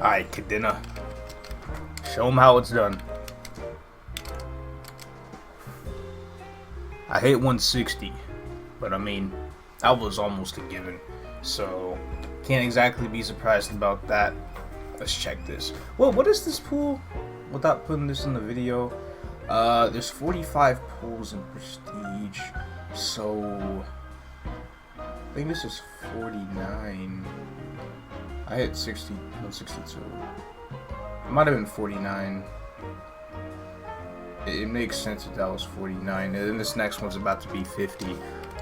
Alright, Kadena. Show them how it's done. I hit 160, but I mean, that was almost a given. So, can't exactly be surprised about that. Let's check this. Well, what is this pool? Without putting this in the video, there's 45 pools in Prestige. So, I think this is 49. I hit 60, 162. It might have been 49. It makes sense that was 49. And then this next one's about to be 50.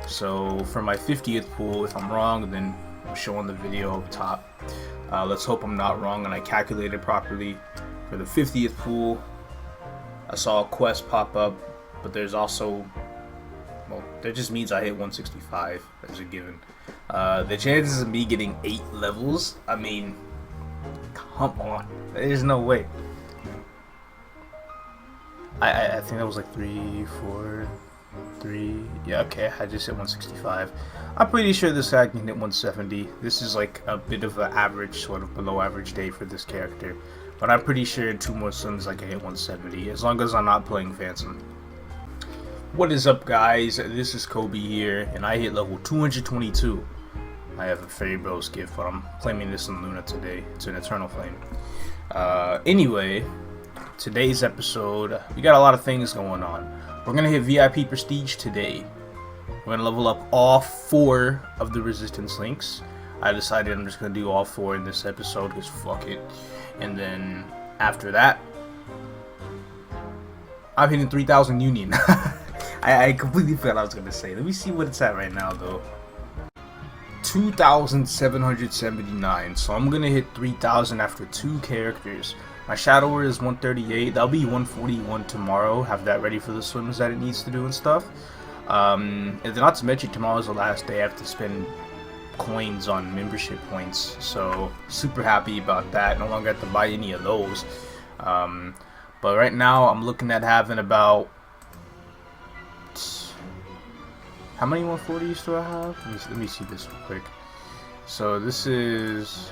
So for my 50th pool, if I'm wrong, then I'm showing the video up top. Let's hope I'm not wrong and I calculated properly. For the 50th pool, I saw a quest pop up, but there's also, well, that just means I hit 165 as a given. The chances of me getting 8 levels, I mean, come on, there's no way. I think that was like 3, 4, 3, yeah, okay, I just hit 165. I'm pretty sure this guy can hit 170. This is like a bit of an average, sort of below average day for this character. But I'm pretty sure in 2 more swims I can hit 170, as long as I'm not playing Phantom. What is up, guys? This is Kobe here, and I hit level 222. I have a Fairy Bros gift, but I'm claiming this in Luna today. It's an Eternal Flame. Anyway, today's episode, we got a lot of things going on. We're gonna hit VIP Prestige today. We're gonna level up all 4 of the Resistance links. I decided I'm just gonna do all 4 in this episode, because fuck it. And then, after that, I'm hitting 3,000 Union. I completely forgot what I was gonna say. Let me see what it's at right now, though. 2,779. So I'm gonna hit 3,000 after 2 characters. My Shadower is 138. That'll be 141 tomorrow. Have that ready for the swims that it needs to do and stuff. And then not to mention, tomorrow's the last day I have to spend coins on membership points. So super happy about that. No longer have to buy any of those. But right now I'm looking at having about, how many 140s do I have? Let me see this real quick. So this is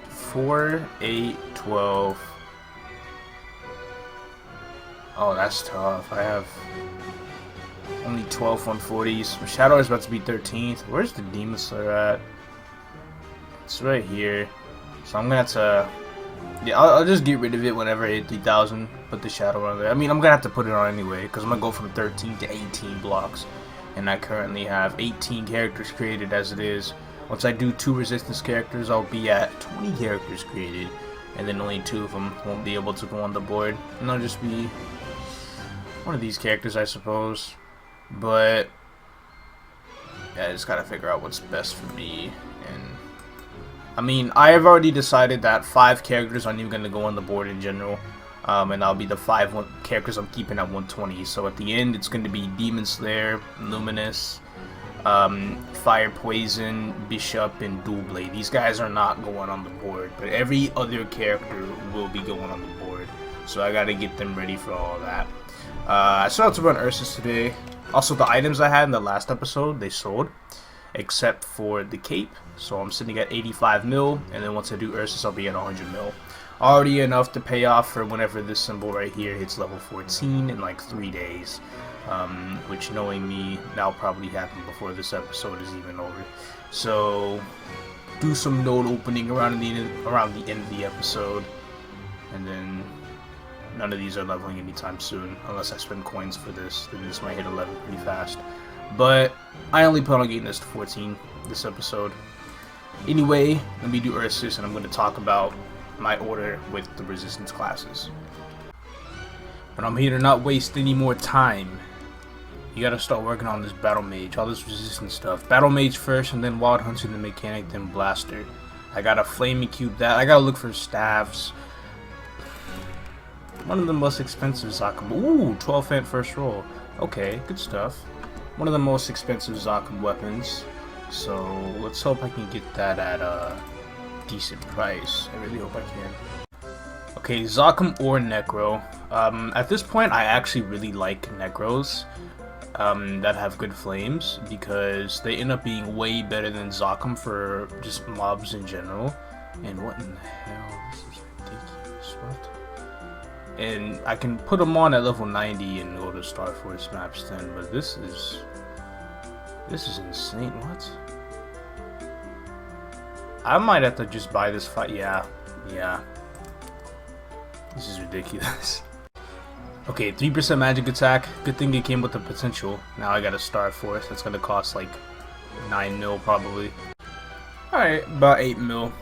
4, 8, 12. Oh, that's tough. I have only 12 140s. My Shadow is about to be 13th. Where's the Demon Slayer at? It's right here. So I'm gonna have to, yeah, I'll just get rid of it whenever I hit 3,000. Put the Shadow on there. I mean, I'm gonna have to put it on anyway, because I'm gonna go from 13 to 18 blocks. And I currently have 18 characters created as it is. Once I do 2 resistance characters, I'll be at 20 characters created. And then only 2 of them won't be able to go on the board. And I'll just be one of these characters, I suppose. But yeah, I just gotta figure out what's best for me. And I mean, I have already decided that 5 characters aren't even gonna go on the board in general. And that'll be the 5 characters I'm keeping at 120. So at the end, it's going to be Demon Slayer, Luminous, Fire Poison, Bishop, and Dual Blade. These guys are not going on the board, but every other character will be going on the board. So I got to get them ready for all of that. I still have to run Ursus today. Also, the items I had in the last episode, they sold, except for the cape. So I'm sitting at 85 mil, and then once I do Ursus, I'll be at 100 mil. Already enough to pay off for whenever this symbol right here hits level 14 in like 3 days. Which, knowing me, that'll probably happen before this episode is even over. So do some node opening around the end of the episode, and then none of these are leveling anytime soon unless I spend coins for this. Then this might hit 11 pretty fast. But I only plan on getting this to 14 this episode. Anyway, let me do Ursus, and I'm going to talk about my order with the resistance classes. But I'm here to not waste any more time. You gotta start working on this Battle Mage, all this resistance stuff. Battle Mage first, and then Wild Hunter, then Mechanic, then Blaster. I gotta Flaming Cube that. I gotta look for staffs. One of the most expensive Zakum. Ooh, 12 Fant first roll. Okay, good stuff. One of the most expensive Zakum weapons. So let's hope I can get that at decent price. I really hope I can. Okay, Zakum or Necro. At this point, I actually really like Necros that have good flames, because they end up being way better than Zakum for just mobs in general. And what in the hell? This is ridiculous. What? And I can put them on at level 90 and go to Star Force maps then, but this is insane. What? I might have to just buy this fight. Yeah. This is ridiculous. Okay, 3% magic attack. Good thing it came with the potential. Now I got a Star Force. That's gonna cost like 9 mil probably. Alright, about 8 mil.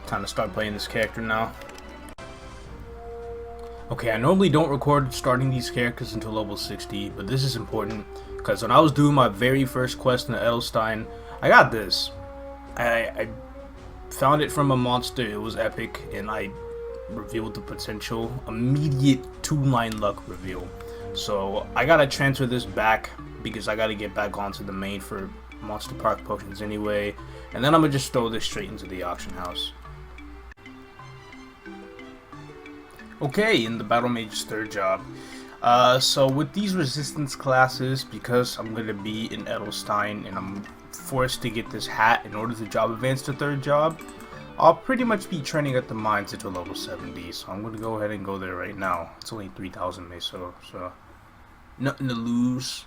Time to start playing this character now. Okay, I normally don't record starting these characters until level 60, but this is important because when I was doing my very first quest in Edelstein, I got this. I found it from a monster. It was epic, and I revealed the potential. Immediate 2-line luck reveal. So I gotta transfer this back because I gotta get back onto the main for Monster Park potions anyway, and then I'm gonna just throw this straight into the auction house. Okay, in the Battle Mage's third job. So with these resistance classes, because I'm going to be in Edelstein and I'm forced to get this hat in order to job advance to third job, I'll pretty much be training at the mines until level 70. So I'm going to go ahead and go there right now. It's only 3,000 meso, so nothing to lose.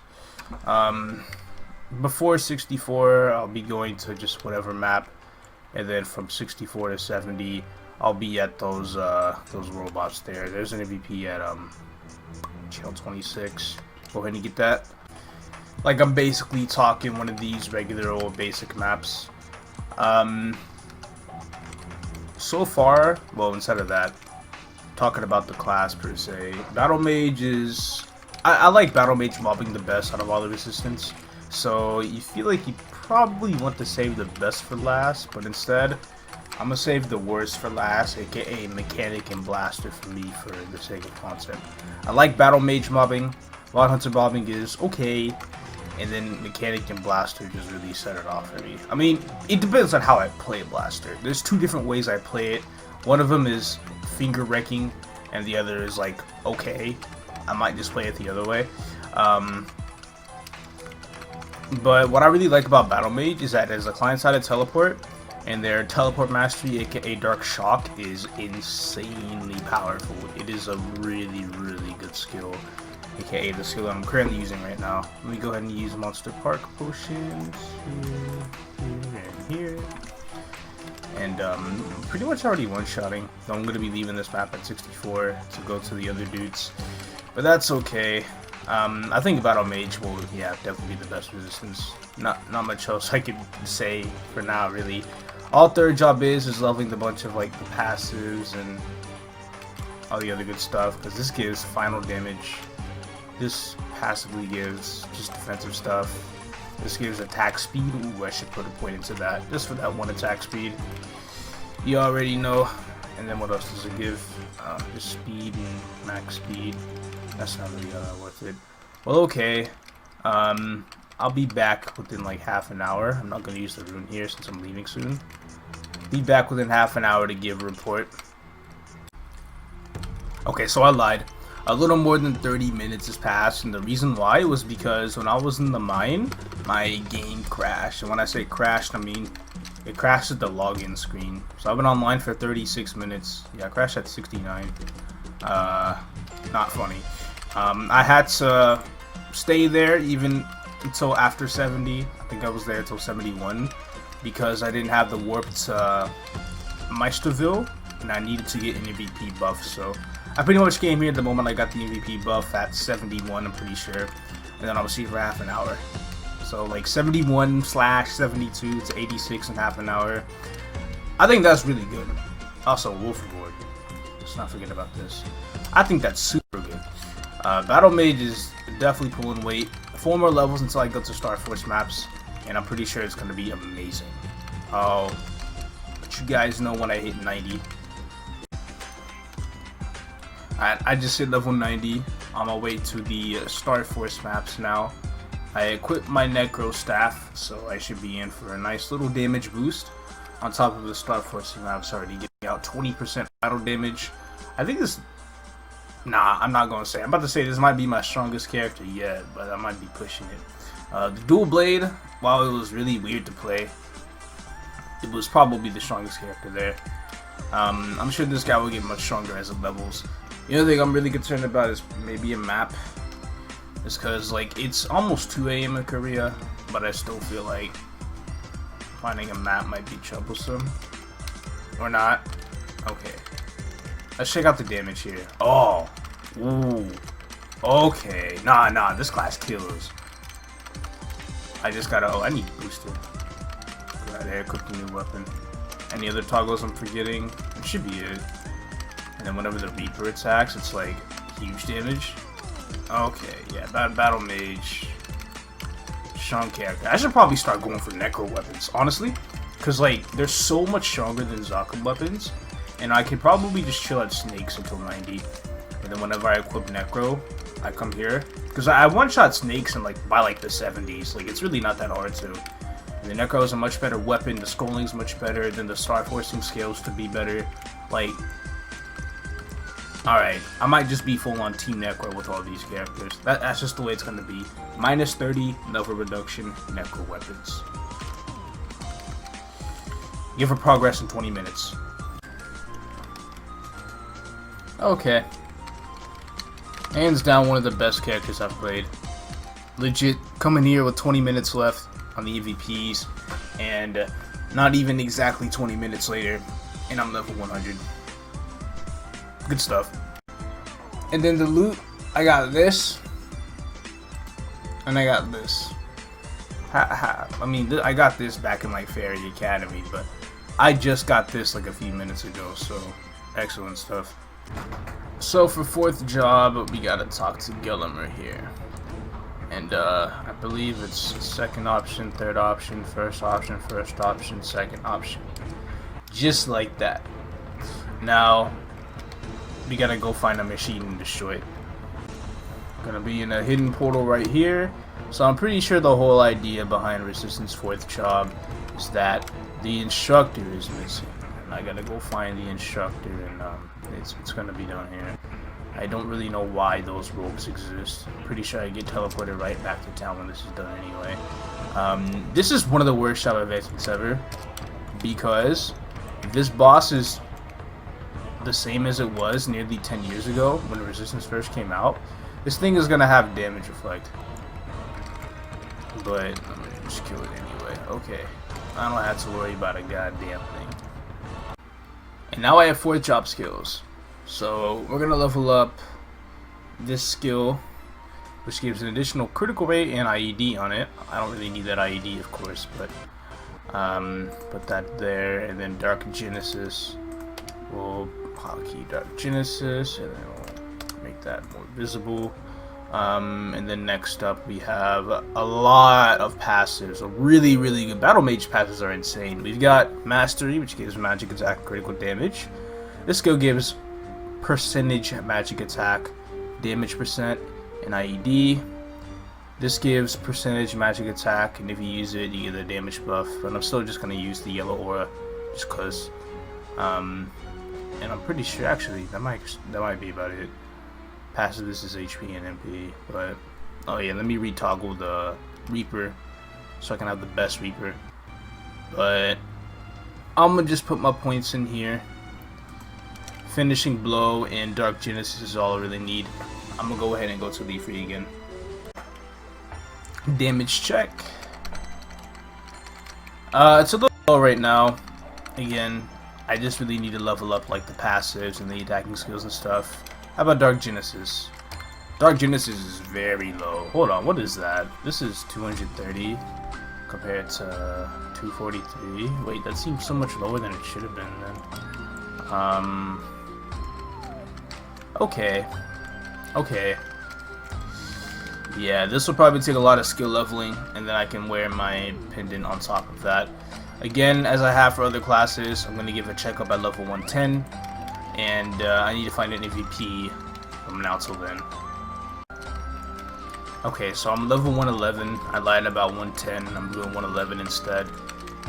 Before 64, I'll be going to just whatever map, and then from 64 to 70, I'll be at those robots there. There's an MVP at channel 26. Go ahead and get that. Like, I'm basically talking one of these regular old basic maps. So far, well, instead of that, talking about the class per se, Battle Mage is... I like Battle Mage mobbing the best out of all the resistance. So you feel like you probably want to save the best for last, but instead, I'm gonna save the worst for last, aka Mechanic and Blaster for me for the sake of content. I like Battle Mage mobbing, Wild Hunter mobbing is okay, and then Mechanic and Blaster just really set it off for me. I mean, it depends on how I play Blaster. There's two different ways I play it. One of them is finger wrecking, and the other is like, okay, I might just play it the other way. But what I really like about Battle Mage is that there's a client-sided teleport, and their teleport mastery, aka Dark Shock, is insanely powerful. It is a really, really good skill, aka the skill I'm currently using right now. Let me go ahead and use Monster Park potions here, and here. And pretty much already one-shotting. I'm going to be leaving this map at 64 to go to the other dudes. But that's okay. I think Battle Mage will, yeah, definitely be the best resistance. Not much else I could say for now, really. All third job is leveling a bunch of like the passives and all the other good stuff, because this gives final damage. This passively gives just defensive stuff. This gives attack speed. Ooh, I should put a point into that, just for that one attack speed. You already know. And then what else does it give? Just speed and max speed. That's not really worth it. Well, okay. I'll be back within like half an hour. I'm not going to use the rune here since I'm leaving soon. Be back within half an hour to give a report. Okay, so I lied. A little more than 30 minutes has passed, and the reason why was because when I was in the mine, my game crashed. And when I say crashed, I mean it crashed at the login screen. So I've been online for 36 minutes. Yeah, I crashed at 69. Not funny. I had to stay there even until after 70. I think I was there until 71 because I didn't have the warp to Meisterville, and I needed to get an MVP buff. So I pretty much came here the moment I got the MVP buff at 71, I'm pretty sure, and then I was here for half an hour. So like 71/72 to 86 in half an hour. I think that's really good. Also, Wolf Reward. Let's not forget about this. I think that's super good. Battle Mage is definitely pulling weight. 4 more levels until I go to Star Force maps, and I'm pretty sure it's going to be amazing. I'll let you guys know when I hit 90. I just hit level 90 on my way to the Star Force maps now. I equipped my Necro Staff, so I should be in for a nice little damage boost. On top of the Star Force maps already getting out 20% battle damage. I think this... Nah, I'm not going to say. I'm about to say this might be my strongest character yet, but I might be pushing it. The Dual Blade, while it was really weird to play, it was probably the strongest character there. I'm sure this guy will get much stronger as it levels. The other thing I'm really concerned about is maybe a map. It's because, like, it's almost 2 AM in Korea, but I still feel like finding a map might be troublesome. Or not. Okay. Let's check out the damage here. Oh. Ooh. Okay. Nah, this class kills. I just gotta, I need boosted. Go ahead, equip the new weapon. Any other toggles I'm forgetting? It should be it. And then whenever the Reaper attacks, it's like huge damage. Okay, yeah, battle mage. Strong character. I should probably start going for necro weapons, honestly. Because, like, they're so much stronger than Zakum weapons. And I could probably just chill at snakes until 90. And then whenever I equip necro, I come here. Because I one-shot snakes and, like, by, like, the 70s. Like, it's really not that hard to. And the necro is a much better weapon. The scolding's much better. Then the star forcing scales to be better. Like, alright, I might just be full on Team Necro with all these characters. That's just the way it's going to be. Minus 30, level reduction, Necro weapons. Give her progress in 20 minutes. Okay. Hands down one of the best characters I've played. Legit, coming here with 20 minutes left on the EVPs, and not even exactly 20 minutes later, and I'm level 100. Good stuff. And then the loot, I got this, and I got this. I mean, I got this back in like Fairy Academy, but I just got this like a few minutes ago, so excellent stuff. So for fourth job, we gotta talk to Gillimer here. And I believe it's second option, third option, first option, second option. Just like that. Now, we gotta go find a machine and destroy it. Gonna be in a hidden portal right here. So I'm pretty sure the whole idea behind Resistance 4th job is that the instructor is missing. And I gotta go find the instructor, and it's gonna be down here. I don't really know why those ropes exist. Pretty sure I get teleported right back to town when this is done anyway. This is one of the worst job advancements ever, because this boss is the same as it was nearly 10 years ago when Resistance first came out. This thing is gonna have damage reflect, but I'm gonna just kill it anyway. Okay, I don't have to worry about a goddamn thing. And now I have 4th job skills, so we're gonna level up this skill, which gives an additional critical rate and IED on it. I don't really need that IED, of course, but put that there. And then Dark Genesis, we'll hotkey Dark Genesis, and then we'll make that more visible. And then next up we have a lot of passives. A really good battle mage passives are insane. We've got Mastery, which gives magic attack critical damage. This skill gives percentage magic attack, damage percent, and IED. This gives percentage magic attack, and if you use it, you get a damage buff. But I'm still just gonna use the yellow aura, just cause. And I'm pretty sure actually that might be about it. Passive, this is HP and MP, but oh yeah, let me retoggle the Reaper so I can have the best Reaper. But I'm gonna just put my points in here. Finishing Blow and Dark Genesis is all I really need. I'm gonna go ahead and go to Leaf Free again. Damage check. It's a little low right now. Again, I just really need to level up like the passives and the attacking skills and stuff. How about Dark Genesis? Dark Genesis is very low. Hold on, what is that? This is 230 compared to 243. Wait, that seems so much lower than it should have been then. Okay. Yeah, this will probably take a lot of skill leveling, and then I can wear my pendant on top of that. Again, as I have for other classes, I'm going to give a checkup at level 110, and I need to find an EVP from now till then. Okay, so I'm level 111. I lied about 110, I'm doing 111 instead.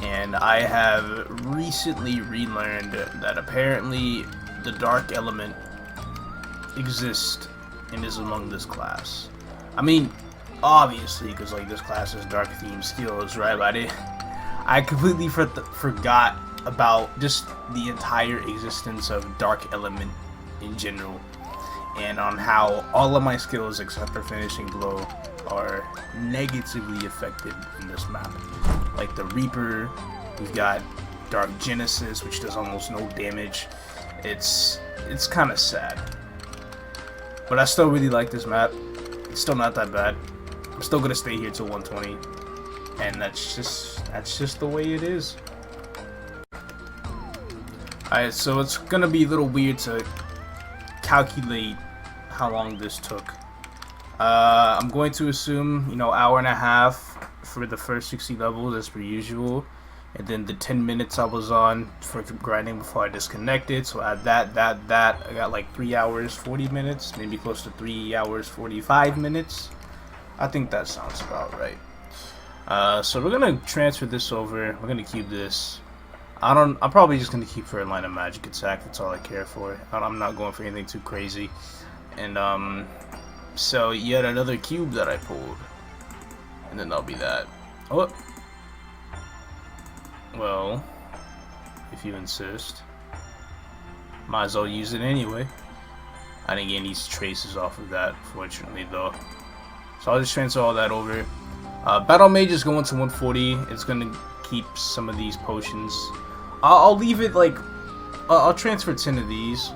And I have recently relearned that apparently the dark element exists and is among this class. I mean, obviously, because like this class has dark themed skills, right? But I completely forgot about just the entire existence of Dark Element in general, and on how all of my skills except for Finishing Blow are negatively affected in this map. Like the Reaper, we've got Dark Genesis, which does almost no damage. It's kind of sad, but I still really like this map. It's still not that bad. I'm still gonna stay here till 120, and that's just the way it is. Alright, so it's gonna be a little weird to calculate how long this took. I'm going to assume, you know, hour and a half for the first 60 levels as per usual, and then the 10 minutes I was on for grinding before I disconnected. So add that, I got like 3 hours 40 minutes, maybe close to 3 hours 45 minutes. I think that sounds about right. So we're gonna transfer this over. We're gonna keep this. I'm probably just gonna keep for a line of magic attack. That's all I care for. I'm not going for anything too crazy. And so yet another cube that I pulled, and then that'll be that. Oh, well, if you insist, might as well use it anyway. I didn't get any traces off of that, fortunately, though. So I'll just transfer all that over. Battle Mage is going to 140. It's gonna keep some of these potions. I'll leave it like I'll transfer 10 of these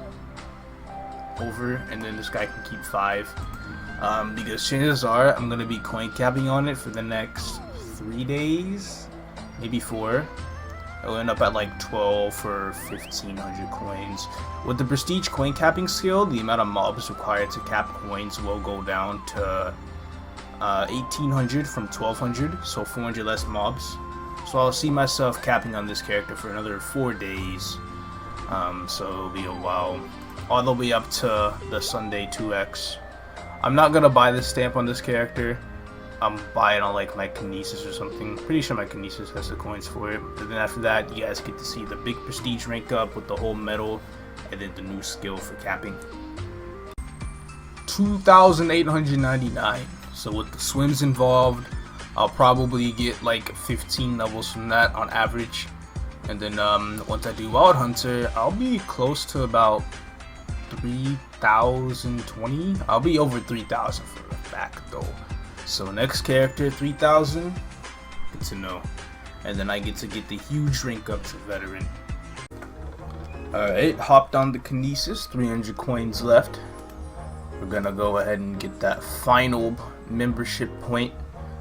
over, and then this guy can keep 5. Because chances are I'm gonna be coin capping on it for the next 3 days, maybe 4. It'll end up at like 12 or 1500 coins. With the prestige coin capping skill, the amount of mobs required to cap coins will go down to 1800 from 1200, so 400 less mobs. So I'll see myself capping on this character for another 4 days. So it'll be a while, all the way up to the Sunday 2x. I'm not gonna buy this stamp on this character. I'm buying on like my Kinesis or something. Pretty sure my Kinesis has the coins for it. And then after that, you guys get to see the big prestige rank up with the whole medal, and then the new skill for capping. 2,899. So with the swims involved, I'll probably get like 15 levels from that on average. And then once I do Wild Hunter, I'll be close to about 3,020. I'll be over 3,000 for the fact though. So next character, 3,000. Good to know. And then I get to get the huge rank up to Veteran. Alright, hopped on the Kinesis, 300 coins left. We're gonna go ahead and get that final membership point.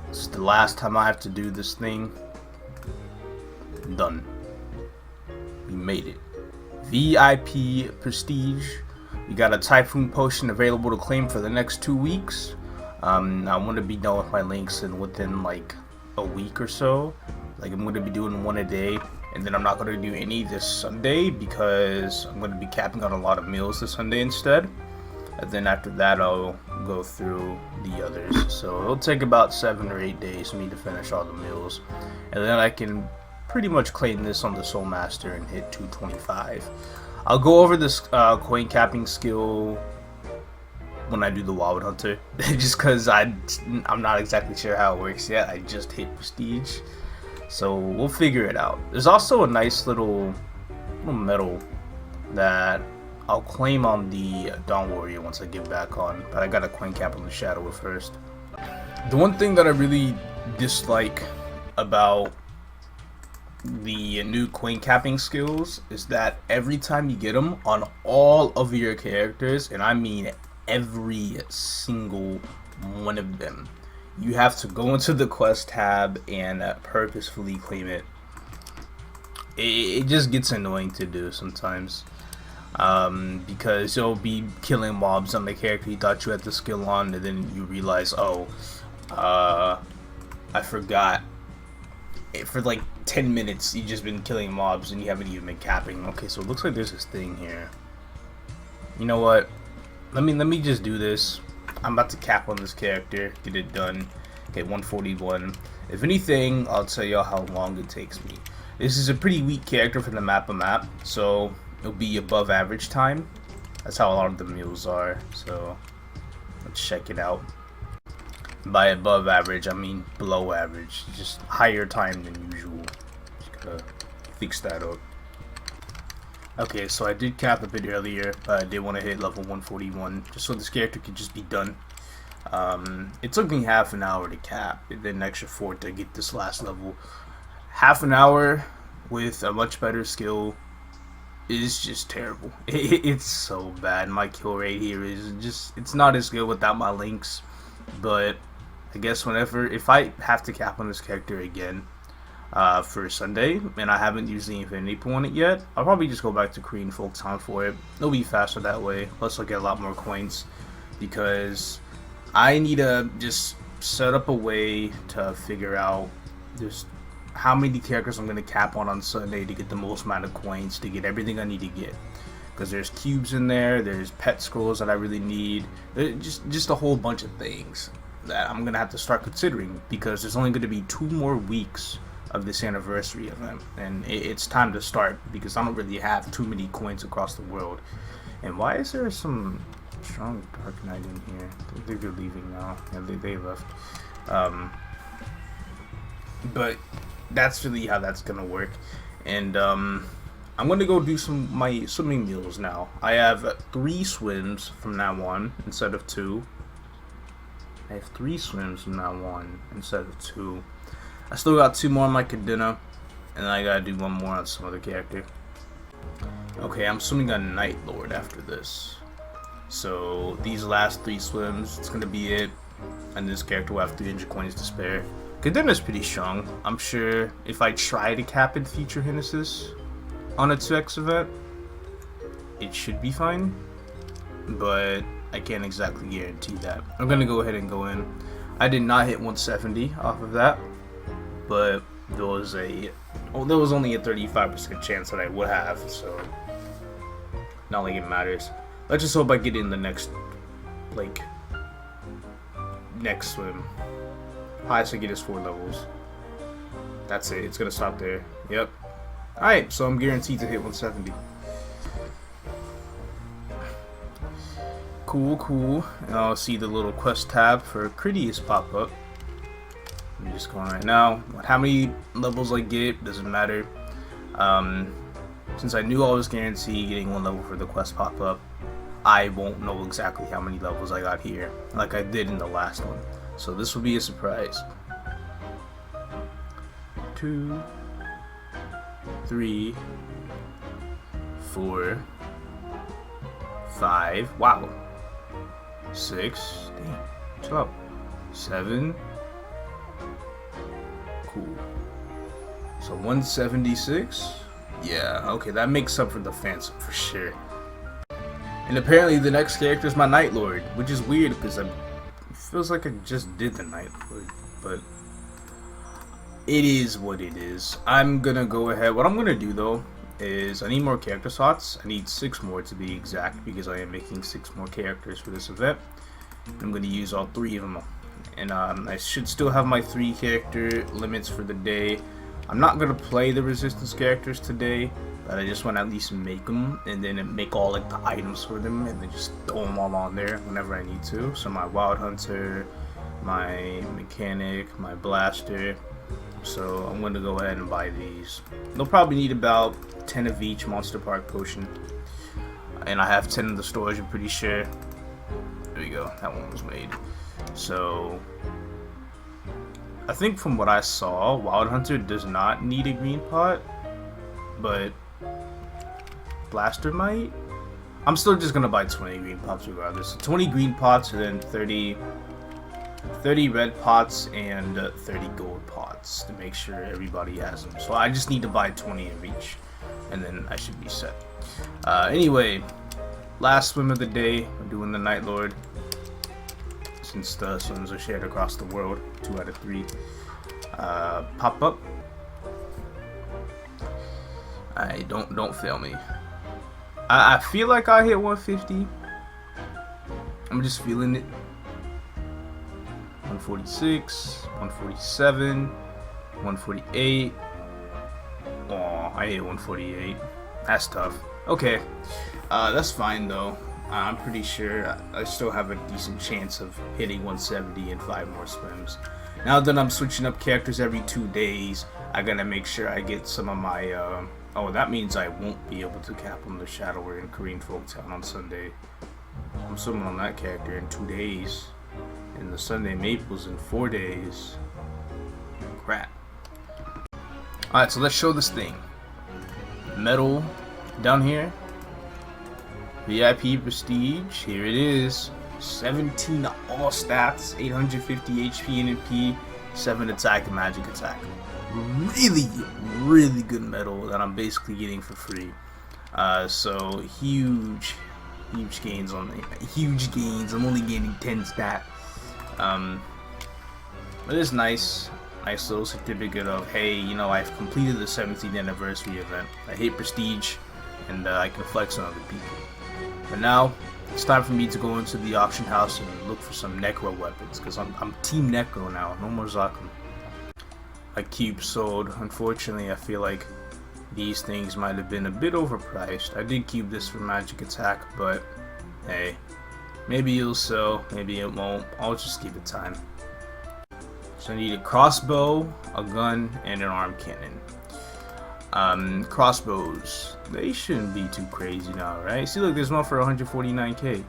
This is the last time I have to do this thing. Done. We made it. VIP Prestige. We got a Typhoon Potion available to claim for the next 2 weeks. I want to be done with my links within like a week or so. Like I'm going to be doing one a day. And then I'm not going to do any this Sunday because I'm going to be capping on a lot of meals this Sunday instead. And then after that I'll go through the others. So it'll take about 7 or 8 days for me to finish all the meals. And then I can pretty much claim this on the Soul Master and hit 225. I'll go over this coin capping skill when I do the Wild Hunter. Just because I'm not exactly sure how it works yet. I just hit Prestige. So we'll figure it out. There's also a nice little medal that I'll claim on the Dawn Warrior once I get back on, but I gotta coin cap on the Shadower first. The one thing that I really dislike about the new coin capping skills is that every time you get them on all of your characters, and I mean every single one of them, you have to go into the quest tab and purposefully claim it. It just gets annoying to do sometimes. Because you'll be killing mobs on the character you thought you had the skill on, and then you realize, oh, I forgot. For like 10 minutes you've just been killing mobs and you haven't even been capping. Okay, so it looks like there's this thing here. You know what? Let me just do this. I'm about to cap on this character, get it done. Okay, 141. If anything, I'll tell y'all how long it takes me. This is a pretty weak character for the map, so it'll be above average time. That's how a lot of the mules are, so let's check it out. By above average, I mean below average, just higher time than usual. gotta fix that up. Okay, so I did cap a bit earlier, but I did want to hit level 141 just so this character could just be done. It took me half an hour to cap, and then an extra 4 to get this last level. Half an hour with a much better skill is just terrible. It's so bad. My kill rate here is just, it's not as good without my links, but I guess if I have to cap on this character again for Sunday, and I haven't used the Infinity Pool on it yet, I'll probably just go back to Korean Folk Town for it. It'll be faster that way, plus I'll get a lot more coins, because I need to just set up a way to figure out just how many characters I'm going to cap on Sunday to get the most amount of coins, to get everything I need to get. Because there's cubes in there, there's pet scrolls that I really need, there's just a whole bunch of things that I'm going to have to start considering, because there's only going to be 2 more weeks of this anniversary event, and it's time to start, because I don't really have too many coins across the world. And why is there some strong Dark Knight in here? I think they're leaving now. Yeah, they left. But that's really how that's gonna work. And I'm gonna go do my swimming mules now. I have 3 swims from now on instead of 2. I have 3 swims from now on instead of 2. I still got 2 more on my Kadena, and I gotta do 1 more on some other character. Okay, I'm swimming on Night Lord after this. So these last 3 swims, it's gonna be it, and this character will have 300 coins to spare. Kadena's pretty strong. I'm sure if I try to cap and feature Genesis on a 2x event, it should be fine, but I can't exactly guarantee that. I'm gonna go ahead and go in. I did not hit 170 off of that, but there was only a 35% chance that I would have, so not like it matters. Let's just hope I get in the next swim. Highest I get is 4 levels. That's it. It's gonna stop there. Yep. Alright, so I'm guaranteed to hit 170. Cool. And I'll see the little quest tab for Critias pop up. I'm just going right now. How many levels I get doesn't matter. Since I knew I was guaranteed getting 1 level for the quest pop up, I won't know exactly how many levels I got here, like I did in the last one. So this will be a surprise. 2, 3, 4, 5. Wow. 6. Dang. 12. 7. Cool. So 176. Yeah. Okay, that makes up for the phantom for sure. And apparently the next character is my Night Lord, which is weird because it feels like I just did the Night Lord, but it is what it is. I'm gonna go ahead. What I'm gonna do though is I need more character slots. I need 6 more to be exact, because I am making 6 more characters for this event. I'm gonna use all 3 of them, and I should still have my 3 character limits for the day. I'm not gonna play the resistance characters today, but I just want to at least make them, and then make all like the items for them, and then just throw them all on there whenever I need to. So my Wild Hunter, my Mechanic, my Blaster. So I'm going to go ahead and buy these. They'll probably need about 10 of each Monster Park potion, and I have 10 in the storage, I'm pretty sure. There we go, that one was made. So I think from what I saw, Wild Hunter does not need a green pot, but Blaster might. I'm still just gonna buy 20 green pots regardless. So 20 green pots, and then 30 red pots and 30 gold pots to make sure everybody has them. So I just need to buy 20 of each, and then I should be set. Anyway, last swim of the day. I'm doing the Night Lord, since the swims are shared across the world. 2 out of 3. Pop up. Don't fail me. I feel like I hit 150. I'm just feeling it. 146, 147, 148. Oh, I hit 148. That's tough. Okay, that's fine though. I'm pretty sure I still have a decent chance of hitting 170 in 5 more swims. Now that I'm switching up characters every 2 days, I gotta make sure I get some of my, oh, that means I won't be able to cap on the Shadower in Korean Folktown on Sunday. I'm swimming on that character in 2 days, and the Sunday Maples in 4 days. Crap. Alright, so let's show this thing. Metal down here. VIP Prestige, here it is. 17 all stats, 850 HP and MP, 7 attack and magic attack. Really good metal that I'm basically getting for free. So huge gains on me. Huge gains. I'm only gaining 10 stat. But it's nice. Nice little certificate of, hey, you know, I've completed the 17th anniversary event. I hit Prestige, and I can flex on other people. But now, it's time for me to go into the auction house and look for some Necro weapons, because I'm Team Necro now, no more Zakum. A cube sold. Unfortunately, I feel like these things might have been a bit overpriced. I did cube this for magic attack, but hey, maybe it'll sell, maybe it won't. I'll just give it time. So I need a crossbow, a gun, and an arm cannon. Crossbows, they shouldn't be too crazy now, right? See, look, there's one for 149k.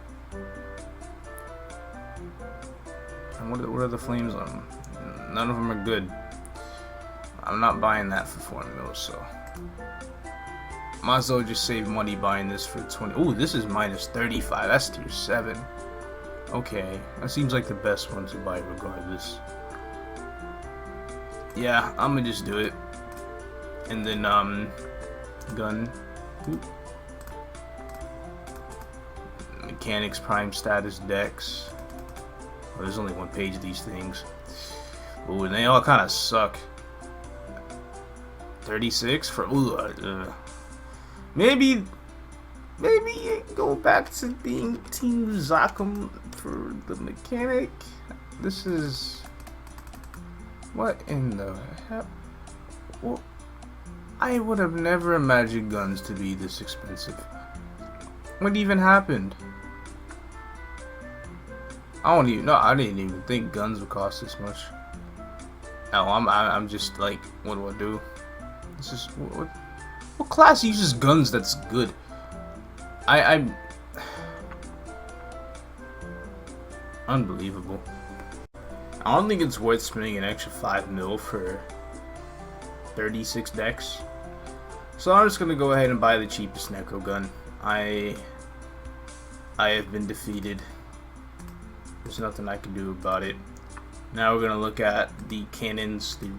And what are the flames on them? None of them are good. I'm not buying that for 4 mil, so might as well just save money buying this for 20. Oh, this is minus 35. That's tier 7. Okay, that seems like the best one to buy regardless. Yeah, I'm gonna just do it. And then, gun. Oop. Mechanics, prime status, dex. Oh, there's only 1 page of these things. Ooh, and they all kind of suck. 36 for, ooh, maybe go back to being Team Zakum for the mechanic. This is, what in the hell? Well, I would have never imagined guns to be this expensive. What even happened? I didn't even think guns would cost this much. Oh, I'm just like, what do I do? This is what class uses guns that's good? I'm unbelievable. I don't think it's worth spending an extra 5 mil for 36 decks. So I'm just gonna go ahead and buy the cheapest Necro gun. I have been defeated. There's nothing I can do about it. Now we're gonna look at the cannons, the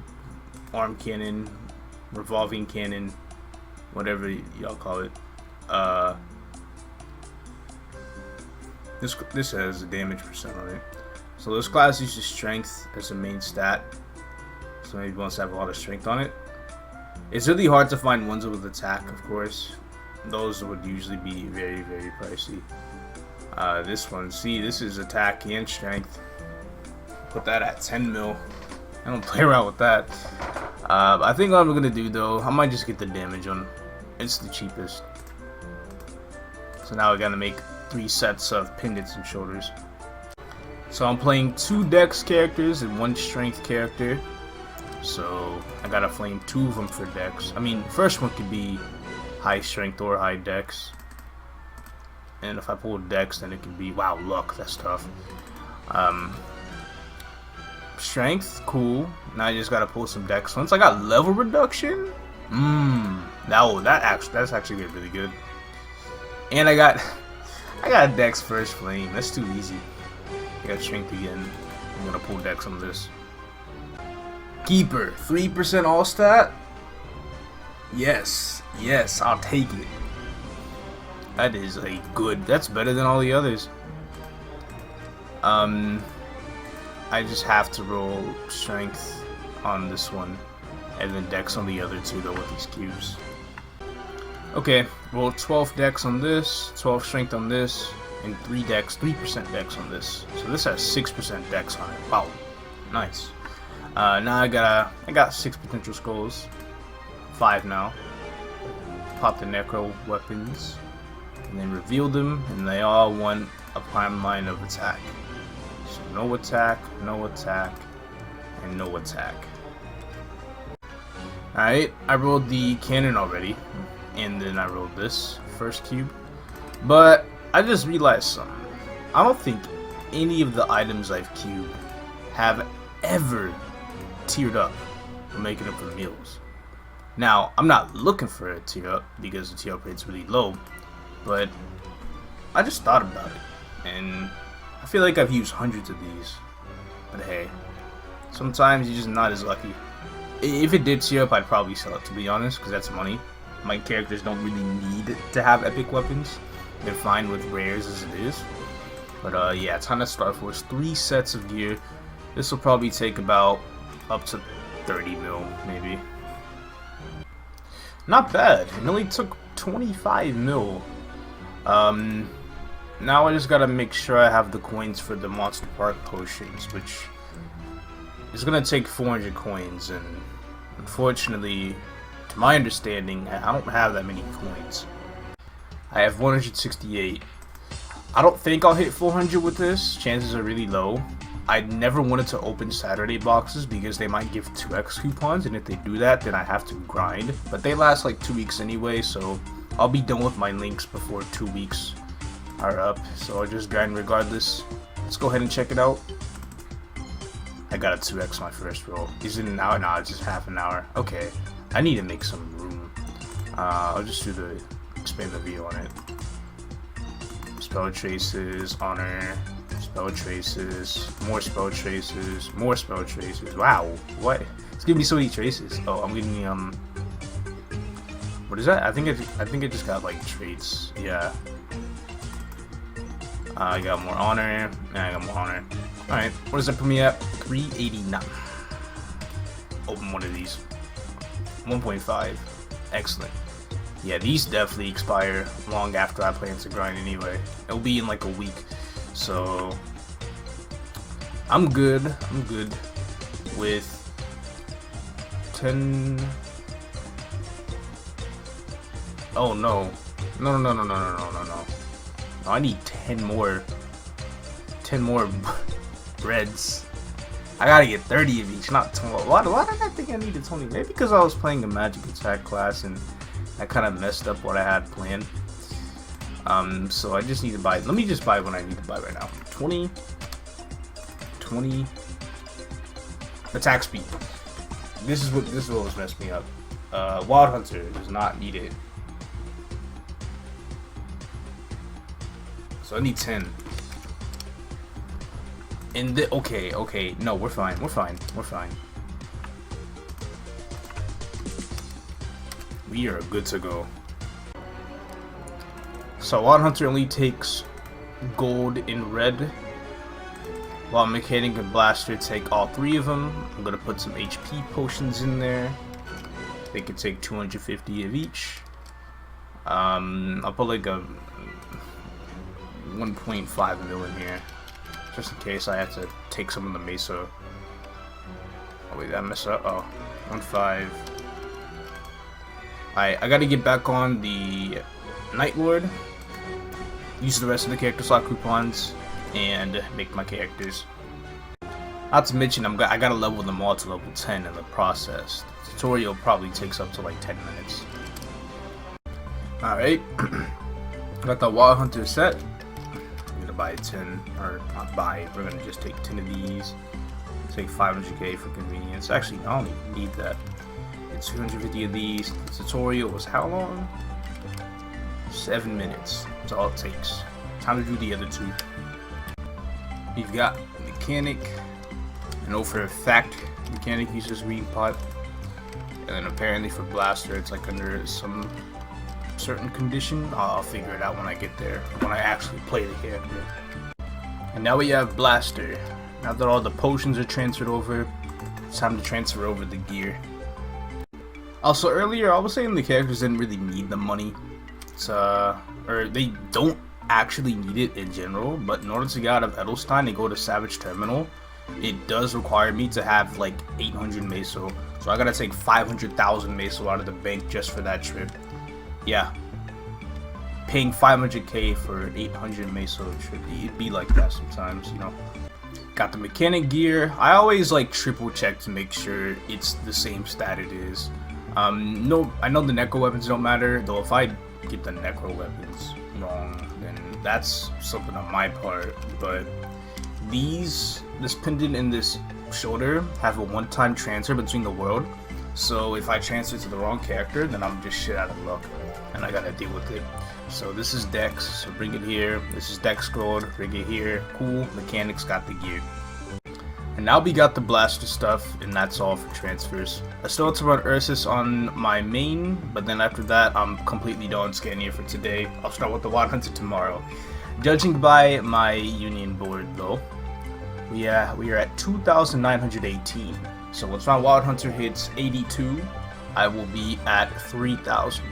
arm cannon, revolving cannon, whatever y'all call it. This has a damage percent on it. So this class uses strength as a main stat. So maybe wants to have a lot of strength on it. It's really hard to find ones with attack, of course. Those would usually be very pricey. This one, see, this is attack and strength. Put that at 10 mil. I don't play around with that. I think what I'm gonna do though, I might just get the damage on. It's the cheapest. So now I gotta make 3 sets of pendants and shoulders. So I'm playing 2 dex characters and 1 strength character. So I gotta flame 2 of them for dex. I mean, the first one could be high strength or high dex. And if I pull dex, then it could be, wow, luck, that's tough. Strength, cool. Now I just gotta pull some dex. Once I got level reduction, that's actually gonna be really good. And I got dex first flame. That's too easy. I got strength again. I'm gonna pull dex on this. Keeper, 3% all stat. Yes, I'll take it. That is a good. That's better than all the others. I just have to roll strength on this one, and then dex on the other 2 though with these cubes. Okay, roll 12 dex on this, 12 strength on this, and 3% dex on this. So this has 6% dex on it. Wow, nice. Now I got 6 potential skulls, 5 now. Pop the Necro weapons, and then reveal them, and they all want a prime line of attack. So no attack, and no attack. Alright, I rolled the cannon already, and then I rolled this first cube. But I just realized something. I don't think any of the items I've cubed have ever tiered up for making them for mules. Now, I'm not looking for a tier up because the tier up rate's really low, but I just thought about it, and I feel like I've used hundreds of these. But hey, sometimes you're just not as lucky. If it did tier up, I'd probably sell it, to be honest, because that's money. My characters don't really need to have epic weapons. They're fine with rares as it is. But yeah, ton of Star Force, 3 sets of gear. This will probably take about up to 30 mil, maybe. Not bad. It only took 25 mil. Now I just gotta make sure I have the coins for the Monster Park potions, which is gonna take 400 coins, and unfortunately, to my understanding, I don't have that many coins. I have 168. I don't think I'll hit 400 with this. Chances are really low. I never wanted to open Saturday boxes because they might give 2x coupons, and if they do that, then I have to grind. But they last like 2 weeks anyway, so I'll be done with my links before 2 weeks are up. So I'll just grind regardless. Let's go ahead and check it out. I got a 2x my first roll. Is it an hour? No, it's just half an hour. Okay, I need to make some room. I'll just do the expand the view on it. Spell traces, honor, spell traces, more spell traces, more spell traces. Wow, what? It's giving me so many traces. Oh, I'm getting what is that? I think I just got like traits. Yeah. I got more honor, and I got more honor. All right, what does that put me at? 389. Open one of these. 1.5. Excellent. Yeah, these definitely expire long after I plan to grind anyway. It'll be in like a week, so I'm good. I'm good with 10. Oh no, no! I need 10 more. 10 more reds. I gotta get 30 of each, not 20. Why did I think I needed 20? Maybe because I was playing a magic attack class and I kind of messed up what I had planned. So I just need to buy. Let me just buy what I need to buy right now. 20 attack speed. This is what was messed me up. Wild Hunter does not need it. So I need 10. And okay, no, we're fine. We are good to go. So Wild Hunter only takes gold and red, while Mechanic and Blaster take all 3 of them. I'm gonna put some HP potions in there. They can take 250 of each. I'll put like a 1.5 mil in here, just in case I have to take some of the Mesa. Oh wait, did I mess up? Oh, 1.5. I gotta get back on the Night Lord, use the rest of the character slot coupons, and make my characters. Not to mention, I gotta level them all to level 10 in the process. The tutorial probably takes up to like 10 minutes. Alright, got the Wild Hunter set. I'm gonna buy 10, or not buy, we're gonna just take 10 of these. Take 500k for convenience. Actually, I don't even need that. It's 250 of these. The tutorial was how long? 7 minutes. That's all it takes. Time to do the other 2. You've got Mechanic. I know for a fact Mechanic uses green pot. And then apparently for Blaster it's like under some certain condition. I'll figure it out when I get there, when I actually play the character. And now we have Blaster. Now that all the potions are transferred over, it's time to transfer over the gear. Also, earlier I was saying the characters didn't really need the money. It's, or they don't actually need it in general, but in order to get out of Edelstein and go to Savage Terminal, it does require me to have like 800 meso. So I gotta take 500,000 meso out of the bank just for that trip. Yeah. Paying 500k for 800 meso trip, it'd be like that sometimes, you know. Got the mechanic gear. I always like triple check to make sure it's the same stat it is. No, I know the necro weapons don't matter, though if I get the necro weapons wrong, then that's something on my part. But this pendant and this shoulder have a one-time transfer between the world. So if I transfer to the wrong character, then I'm just shit out of luck, and I gotta deal with it. So this is Dex, so bring it here. This is Dex scrolled, bring it here. Cool, mechanics got the gear. And now we got the blaster stuff, and that's all for transfers. I still have to run Ursus on my main, but then after that, I'm completely done scanning for today. I'll start with the Wild Hunter tomorrow. Judging by my Union board though, we are at 2,918. So once my Wild Hunter hits 82, I will be at 3,000.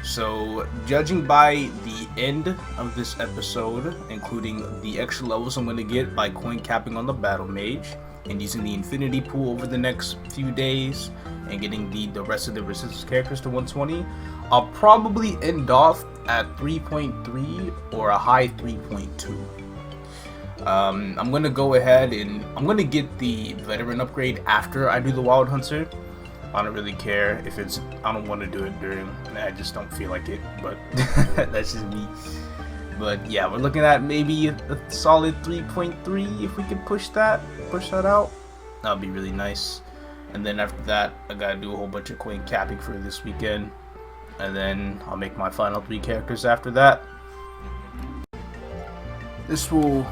So judging by the end of this episode, including the extra levels I'm going to get by coin capping on the battle mage, and using the infinity pool over the next few days, and getting the rest of the resistance characters to 120, I'll probably end off at 3.3 or a high 3.2. I'm going to go ahead and I'm going to get the veteran upgrade after I do the Wild Hunter. I don't really care if it's, I don't want to do it during, I just don't feel like it, but that's just me. But yeah, we're looking at maybe a solid 3.3 if we can push that out. That'll be really nice. And then after that, I gotta do a whole bunch of coin capping for this weekend. And then I'll make my final 3 characters after that. This will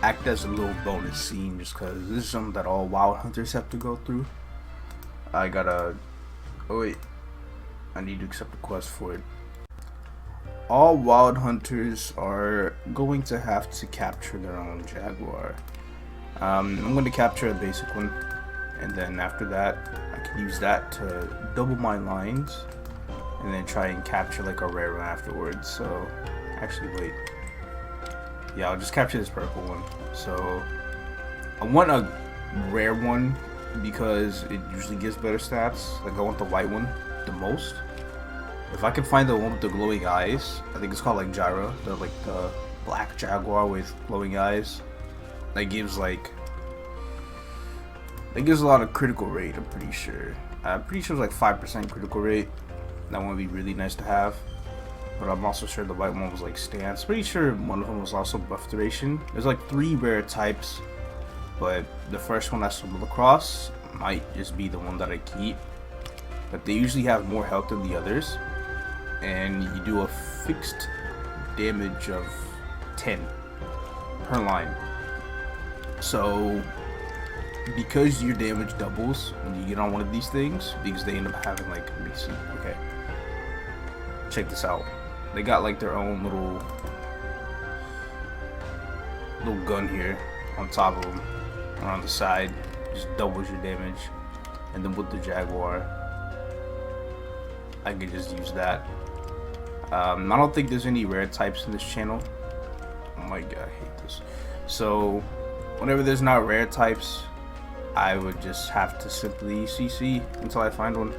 act as a little bonus scene just because this is something that all Wild Hunters have to go through. I gotta, oh wait, I need to accept a quest for it. All Wild Hunters are going to have to capture their own Jaguar. I'm going to capture a basic one, and then after that, I can use that to double my lines, and then try and capture like a rare one afterwards. So, actually wait, yeah, I'll just capture this purple one. So, I want a rare one, because it usually gives better stats. Like I want the white one the most. If I can find the one with the glowing eyes, I think it's called like Gyra, the black Jaguar with glowing eyes. That gives a lot of critical rate. I'm pretty sure. It's like 5% critical rate. That one would be really nice to have. But I'm also sure the white one was like stance. Pretty sure one of them was also buff duration. There's like 3 rare types. But the first one I stumbled across might just be the one that I keep. But they usually have more health than the others. And you do a fixed damage of 10 per line. So, because your damage doubles when you get on one of these things, because they end up having like, let me see, okay. Check this out. They got like their own little gun here on top of them. On the side, just doubles your damage. And then with the Jaguar, I could just use that. I don't think there's any rare types in this channel. Oh my god, I hate this. So whenever there's not rare types, I would just have to simply CC until I find one.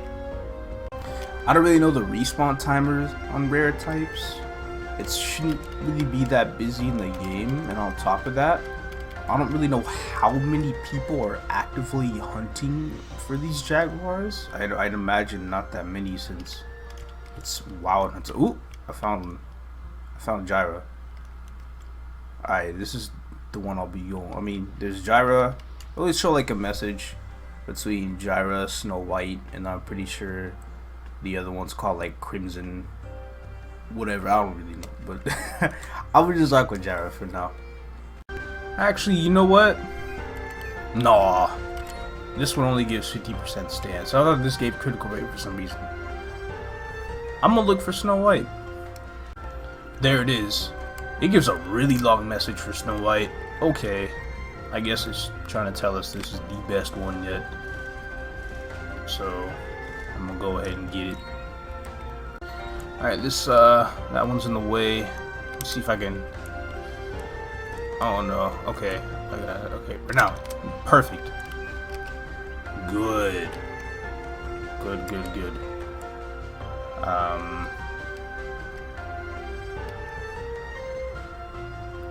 I don't really know the respawn timers on rare types. It shouldn't really be that busy in the game, and on top of that, I don't really know how many people are actively hunting for these Jaguars. I'd imagine not that many, since it's Wild Hunter. Ooh, I found Gyra. Alright, this is the one I'll be going. I mean, there's Gyra. It always show like a message between Gyra, Snow White, and I'm pretty sure the other one's called like Crimson. Whatever, I don't really know. But I would just like with Gyra for now. Actually, you know what? Nah. This one only gives 50% stance. I thought this gave critical rate for some reason. I'm gonna look for Snow White. There it is. It gives a really long message for Snow White. Okay. I guess it's trying to tell us this is the best one yet. So, I'm gonna go ahead and get it. Alright, that one's in the way. Let's see if I can... Oh no, okay. I got it, okay. Now, perfect. Good. Good.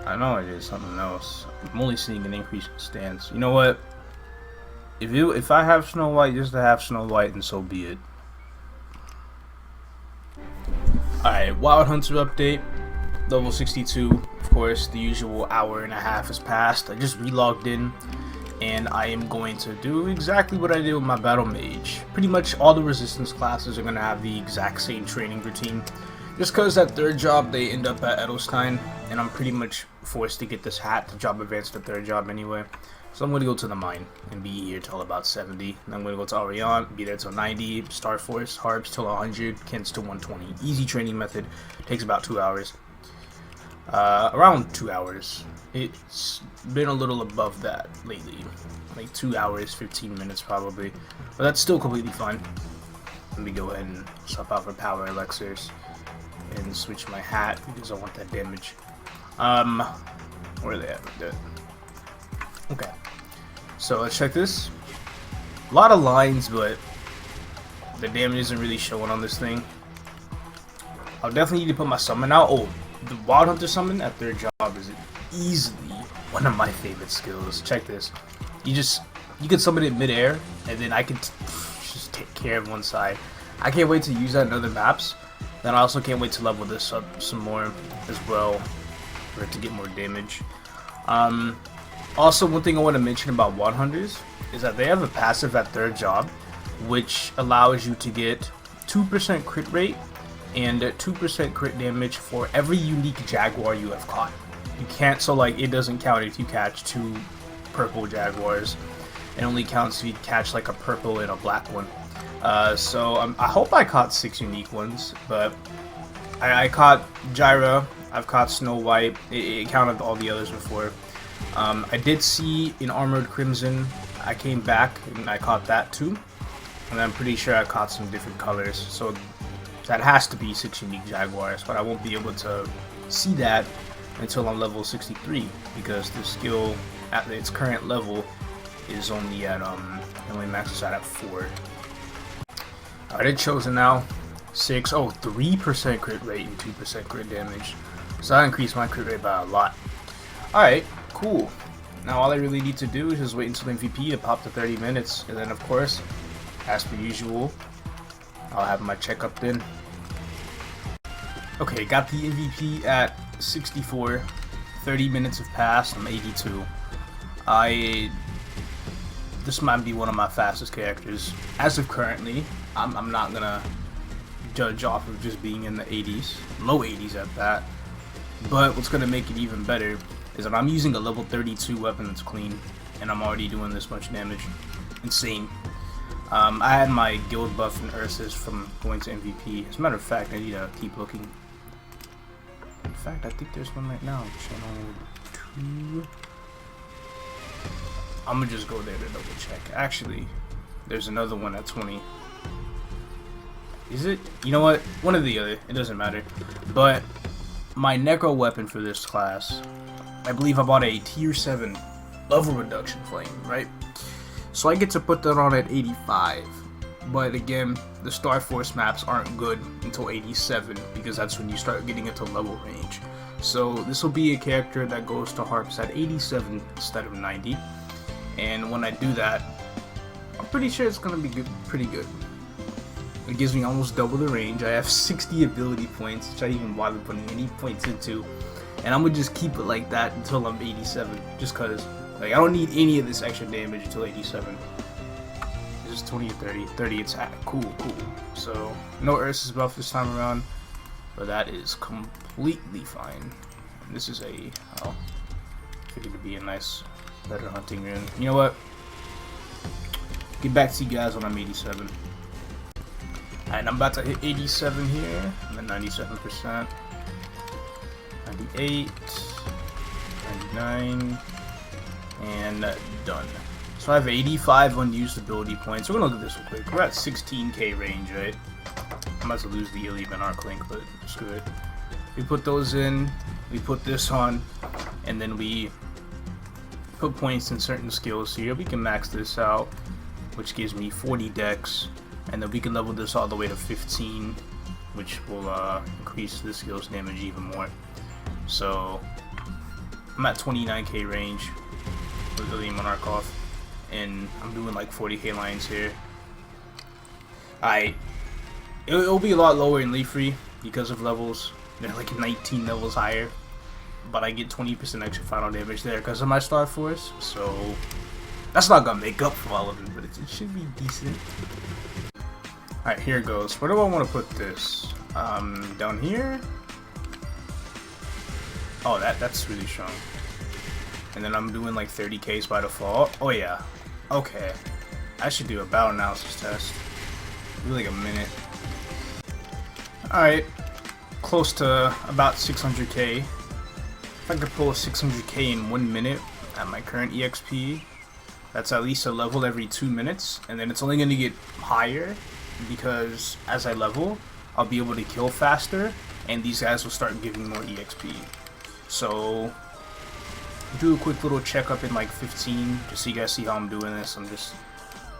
I know it is something else. I'm only seeing an increase in stance. You know what? If I have Snow White just to have Snow White, and so be it. Alright, Wild Hunter update. Level 62. Of course, the usual hour and a half has passed. I just relogged in, and I am going to do exactly what I did with my Battle Mage. Pretty much all the resistance classes are going to have the exact same training routine. Just because at third job they end up at Edelstein, and I'm pretty much forced to get this hat to job advance to third job anyway. So I'm going to go to the mine and be here till about 70. And I'm going to go to Arion, be there till 90, Star Force, Harps till 100, Kents till 120. Easy training method, takes about 2 hours. Around 2 hours. It's been a little above that lately. Like 2 hours, 15 minutes probably. But that's still completely fine. Let me go ahead and swap out for Power Elixirs and switch my hat because I want that damage. Where are they at? Good. Okay. So let's check this. A lot of lines, but the damage isn't really showing on this thing. I'll definitely need to put my summon out. Oh, the Wild Hunter summon at third job is easily one of my favorite skills. Check this. You can summon it midair, and then I can just take care of one side. I can't wait to use that in other maps. Then I also can't wait to level this up some more as well for it to get more damage. Also, one thing I want to mention about Wild Hunters is that they have a passive at third job, which allows you to get 2% crit rate and 2% crit damage for every unique Jaguar you have caught. You can't, so like it doesn't count if you catch 2 purple Jaguars. It only counts if you catch like a purple and a black one. So I hope I caught 6 unique ones, but I caught Gyra, I've caught Snow White, it counted all the others before. I did see in Armored Crimson, I came back and I caught that too, and I'm pretty sure I caught some different colors, so that has to be 6 unique Jaguars, but I won't be able to see that until I'm level 63, because the skill at its current level is only at, only maxes out at 4. Alright, it's chosen now. 3% crit rate and 2% crit damage. So I increased my crit rate by a lot. Alright, cool. Now all I really need to do is just wait until MVP to pop to 30 minutes. And then of course, as per usual, I'll have my checkup then. Okay, got the MVP at 64. 30 minutes have passed. I'm 82. This might be one of my fastest characters. As of currently, I'm not gonna judge off of just being in the 80s. Low 80s at that. But what's gonna make it even better is that I'm using a level 32 weapon that's clean, and I'm already doing this much damage. Insane. I had my guild buff and Ursus from going to MVP. As a matter of fact, I need to keep looking. In fact, I think there's one right now. Channel 2. I'm gonna just go there to double check. Actually, there's another one at 20. Is it? You know what? One or the other. It doesn't matter. But my necro weapon for this class, I believe I bought a tier 7 level reduction flame, right? So I get to put that on at 85. But again, the Star Force maps aren't good until 87, because that's when you start getting into level range. So this will be a character that goes to Harps at 87 instead of 90. And when I do that, I'm pretty sure it's gonna be good, pretty good. It gives me almost double the range. I have 60 ability points, which I didn't even bother putting any points into. And I'm gonna just keep it like that until I'm 87, just cause like I don't need any of this extra damage until 87. This is 20 or 30. 30 attack. Cool. So no Ursus buff this time around, but that is completely fine. And this is figured to be a nice, better hunting rune. You know what? Get back to you guys when I'm 87. Alright, I'm about to hit 87 here. I'm at 97%. 98. 99. And done. So I have 85 unused ability points. We're gonna look at this real quick. We're at 16k range, right? I'm about to lose the Illium and Arc Link, but screw it. We put those in, we put this on, and then we put points in certain skills here. We can max this out, which gives me 40 dex, and then we can level this all the way to 15, which will increase the skill's damage even more. So I'm at 29k range with Lily Monarchov, and I'm doing like 40k lines here. It'll be a lot lower in Leafree because of levels. They're like 19 levels higher, but I get 20% extra final damage there because of my Star Force, so that's not gonna make up for all of it, but it should be decent. Alright, here it goes. Where do I want to put this? Down here? Oh, that's really strong. And then I'm doing like 30Ks by default. Oh yeah. Okay. I should do a battle analysis test. Maybe like a minute. Alright. Close to about 600k. If I could pull 600k in 1 minute at my current EXP, that's at least a level every 2 minutes. And then it's only going to get higher because as I level, I'll be able to kill faster, and these guys will start giving more EXP. So, do a quick little checkup in like 15, just so you guys see how I'm doing this. I'm just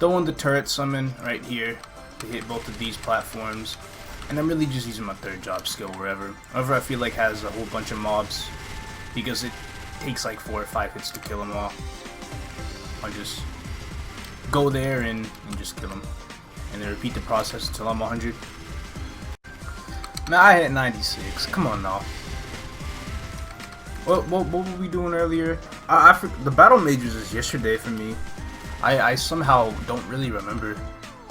throwing the turret summon right here to hit both of these platforms, and I'm really just using my third job skill wherever I feel like has a whole bunch of mobs, because it takes like 4 or 5 hits to kill them all. I'll just go there and just kill them, and then repeat the process until I'm 100. Now I hit 96. Come on now. What were we doing earlier? The battle mages is yesterday for me. I somehow don't really remember,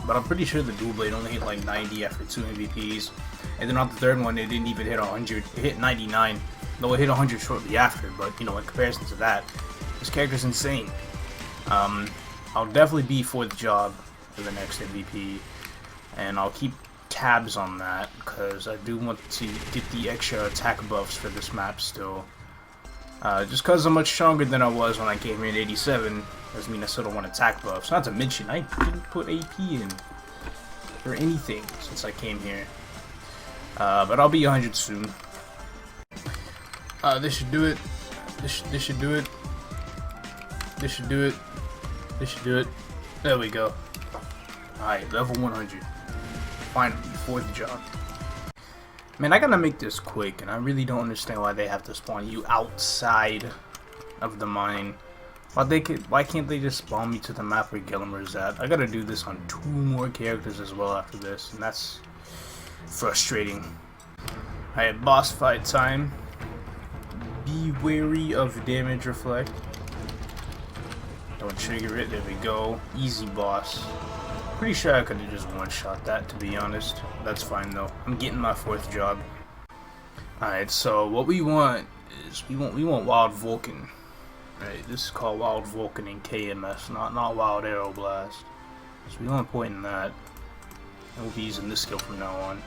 but I'm pretty sure the dual blade only hit like 90 after 2 MVPs, and then on the third one it didn't even hit 100. It hit 99, though it hit 100 shortly after. But you know, in comparison to that, this character's insane. I'll definitely be 4th job for the next MVP, and I'll keep tabs on that because I do want to get the extra attack buffs for this map still. Just because I'm much stronger than I was when I came here in 87 doesn't mean I still don't want attack buffs. Not to mention, I didn't put AP in or anything since I came here. But I'll be 100 soon. This should do it. This should do it. This should do it. This should do it. There we go. Alright, level 100. Finally, 4th job. Man, I gotta make this quick, and I really don't understand why they have to spawn you outside of the mine. Why can't they just spawn me to the map where Gillimer's at? I gotta do this on 2 more characters as well after this, and that's frustrating. Alright, boss fight time. Be wary of damage reflect. Don't trigger it. There we go. Easy boss. Pretty sure I could have just one-shot that, to be honest. That's fine though. I'm getting my 4th job. Alright, so what we want is we want Wild Vulcan. Right, this is called Wild Vulcan in KMS, not Wild Arrow Blast. So we want to point in that. And we'll be using this skill from now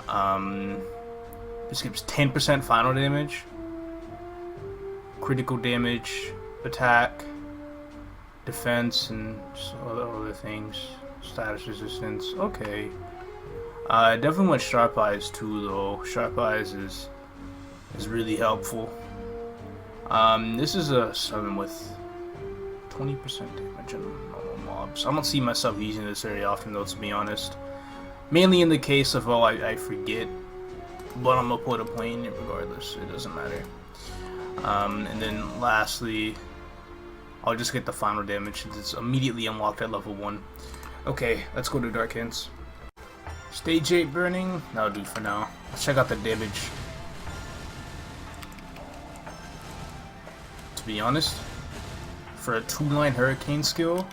on. This gives 10% final damage, critical damage, attack, defense, and other things. Status resistance. Okay. I definitely want Sharp Eyes too, though. Sharp Eyes is really helpful. This is a summon with 20% damage on normal mobs. I don't see myself using this very often, though, to be honest. Mainly in the case of, oh, I forget, but I'm gonna put a point in it regardless. It doesn't matter. And then lastly, I'll just get the final damage since it's immediately unlocked at level 1. Okay, let's go to Dark Hints. Stage 8 burning? That'll do for now. Let's check out the damage. To be honest, for a 2-line Hurricane skill,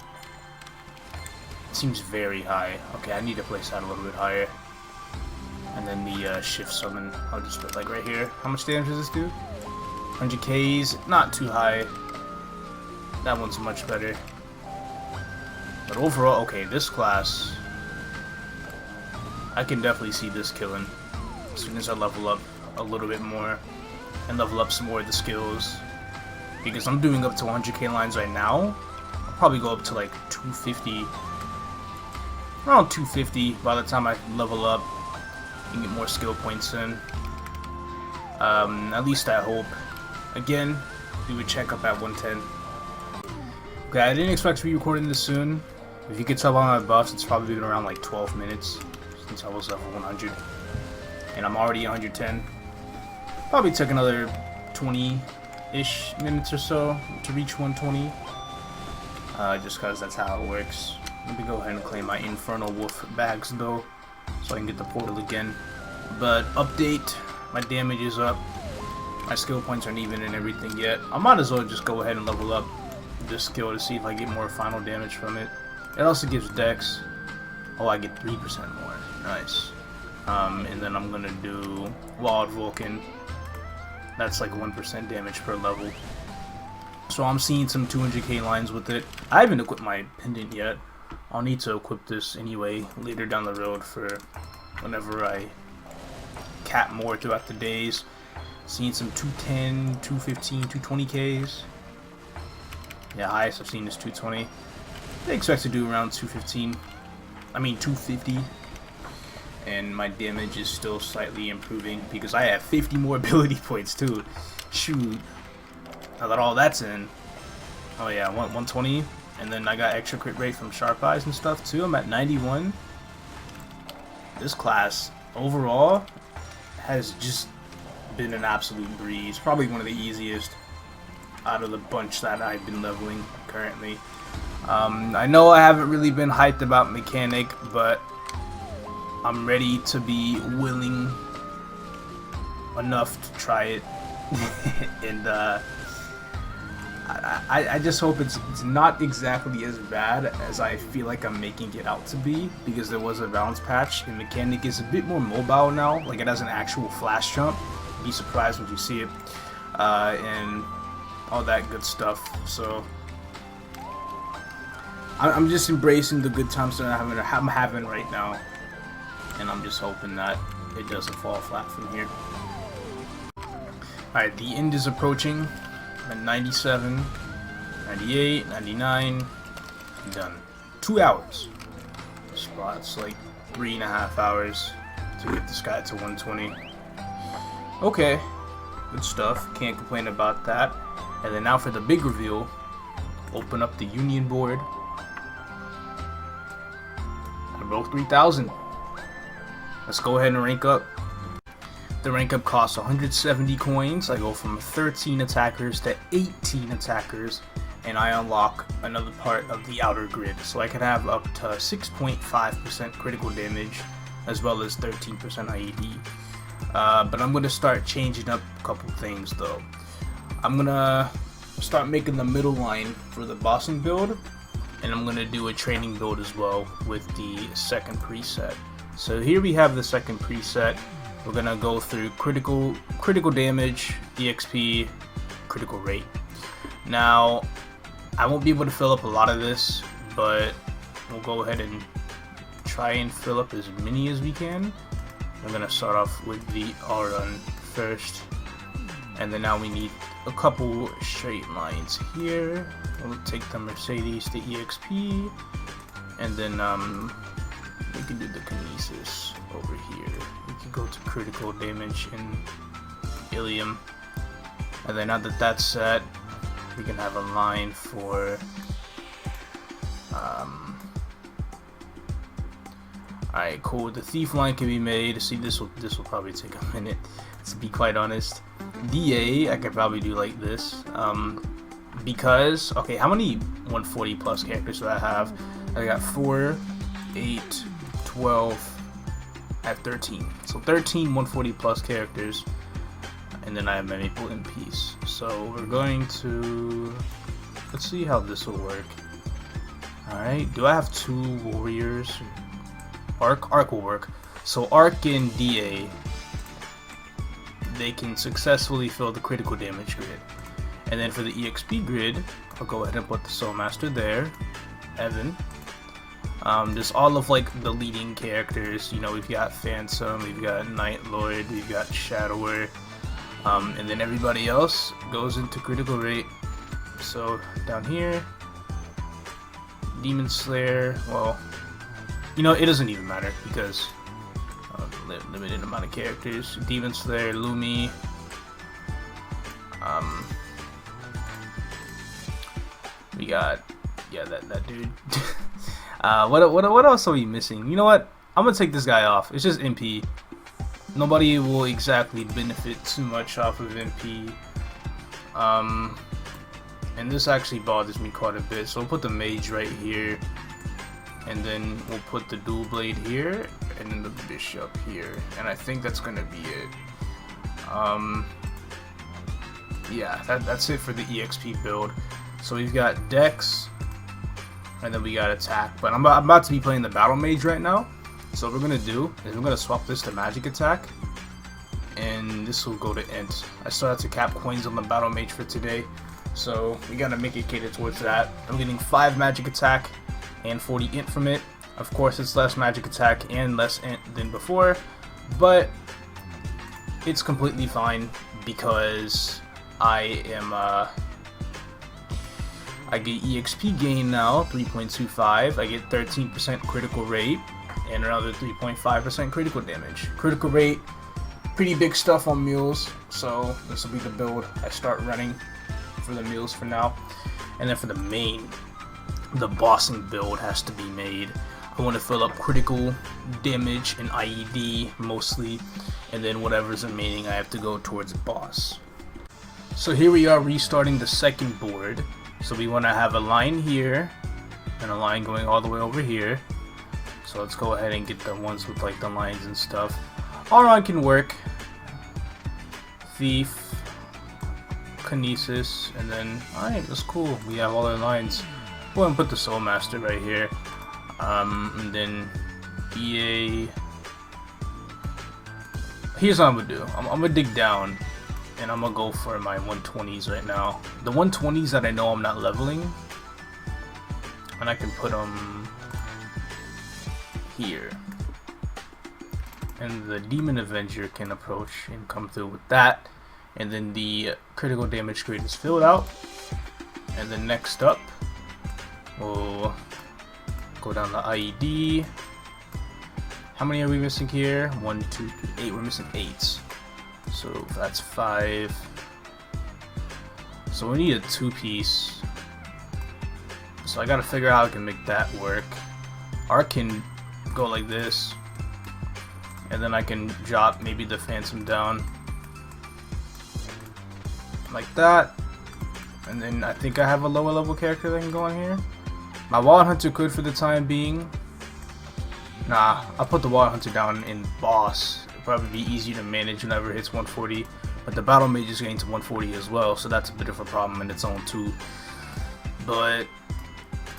it seems very high. Okay, I need to place that a little bit higher. And then the shift summon, I'll just put like right here. How much damage does this do? 100Ks, not too high. That one's much better. But overall, okay, this class, I can definitely see this killing as soon as I level up a little bit more and level up some more of the skills. Because I'm doing up to 100k lines right now. I'll probably go up to like 250, around 250 by the time I level up and get more skill points in. At least I hope. Again, do a checkup at 110. Okay, I didn't expect to be recording this soon. If you could tell by my buffs, it's probably been around like 12 minutes since I was level 100. And I'm already 110. Probably took another 20 ish minutes or so to reach 120. Just cause that's how it works. Let me go ahead and claim my Infernal Wolf bags though, so I can get the portal again. But update, my damage is up. My skill points aren't even and everything yet. I might as well just go ahead and level up this skill to see if I get more final damage from it. It also gives dex. Oh, I get 3% more. Nice. And then I'm gonna do Wild Vulcan. That's like 1% damage per level. So I'm seeing some 200k lines with it. I haven't equipped my pendant yet. I'll need to equip this anyway later down the road for whenever I cap more throughout the days. Seeing some 210, 215, 220ks. Yeah, highest I've seen is 220. I expect to do around 215. I mean 250. And my damage is still slightly improving because I have 50 more ability points too. Shoot. Now that all that's in. Oh yeah, 120. And then I got extra crit rate from Sharp Eyes and stuff too. I'm at 91. This class overall has just been an absolute breeze. Probably one of the easiest out of the bunch that I've been leveling currently. I know I haven't really been hyped about mechanic, but I'm ready to be willing enough to try it. And I just hope it's not exactly as bad as I feel like I'm making it out to be, because there was a balance patch and mechanic is a bit more mobile now. Like, it has an actual flash jump. Be surprised when you see it, and all that good stuff. So I'm just embracing the good times that I'm having right now, and I'm just hoping that it doesn't fall flat from here. Alright, the end is approaching. I'm at 97, 98, 99, done. 2 hours. Spots like 3.5 hours to get this guy to 120. Okay, good stuff. Can't complain about that. And then now for the big reveal. Open up the Union board. I broke 3,000. Let's go ahead and rank up. The rank up costs 170 coins. I go from 13 attackers to 18 attackers, and I unlock another part of the outer grid. So I can have up to 6.5% critical damage, as well as 13% IED. But I'm going to start changing up a couple things though. I'm going to start making the middle line for the bossing build, and I'm going to do a training build as well with the second preset. So here we have the second preset. We're going to go through critical damage, EXP, critical rate. Now, I won't be able to fill up a lot of this, but we'll go ahead and try and fill up as many as we can. I'm going to start off with the R-Run first, and then now we need a couple straight lines here. We'll take the Mercedes to EXP, and then we can do the Kinesis over here. We can go to critical damage in Ilium, and then now that that's set, we can have a line for alright, cool. The thief line can be made. See, this will probably take a minute, to be quite honest. DA, I could probably do like this. Because, okay, how many 140 plus characters do I have? I got 4, 8, 12, I have 13. So 13 140 plus characters. And then I have my Maple in peace. So we're going to, let's see how this will work. Alright, do I have 2 warriors? Arc will work. So Arc and DA, they can successfully fill the critical damage grid. And then for the EXP grid, I'll go ahead and put the Soul Master there, Evan. Just all of like the leading characters. You know, we've got Phantom, we've got Night Lord, we've got Shadower, and then everybody else goes into critical rate. So down here, Demon Slayer. Well, you know, it doesn't even matter because limited amount of characters. Demon Slayer, Lumi. We got, yeah, that dude. What else are we missing? You know what? I'm gonna take this guy off. It's just MP. Nobody will exactly benefit too much off of MP. And this actually bothers me quite a bit, so we'll put the mage right here, and then we'll put the dual blade here, and then the bishop here, and I think that's gonna be it. Yeah, that's it for the EXP build. So we've got Dex, and then we got attack, but I'm about to be playing the battle mage right now, so what we're gonna do is we're gonna swap this to magic attack, and this will go to int. I still have to cap coins on the battle mage for today, so we gotta make it cater towards that. I'm getting 5 magic attack and 40 int from it. Of course, it's less magic attack and less int than before, but it's completely fine because I get EXP gain now, 3.25. I get 13% critical rate and another 3.5% critical damage. Critical rate, pretty big stuff on mules, so this will be the build I start running for the mules for now. And then for the main, the bossing build has to be made. I want to fill up critical damage and IED mostly, and then whatever's remaining I have to go towards boss. So here we are restarting the second board. So we want to have a line here and a line going all the way over here. So let's go ahead and get the ones with like the lines and stuff. Auron can work. Thief, Kinesis, and then alright, that's cool. We have all our lines. Go ahead and put the Soul Master right here. And then EA. Here's what I'm gonna do. I'm gonna dig down, and I'm gonna go for my 120s right now. The 120s that I know I'm not leveling, and I can put them here. And the Demon Avenger can approach and come through with that. And then the critical damage grid is filled out. And then next up, we'll go down the IED. How many are we missing here? 1, 2, 3, 8. We're missing 8. So that's 5. So we need a 2-piece. So I gotta figure out how I can make that work. Arc can go like this. And then I can drop maybe the Phantom down. Like that. And then I think I have a lower level character that can go on here. My Wild Hunter could for the time being. Nah, I'll put the Wild Hunter down in boss. It'll probably be easier to manage whenever it hits 140. But the Battle Mage is getting to 140 as well, so that's a bit of a problem in its own too. But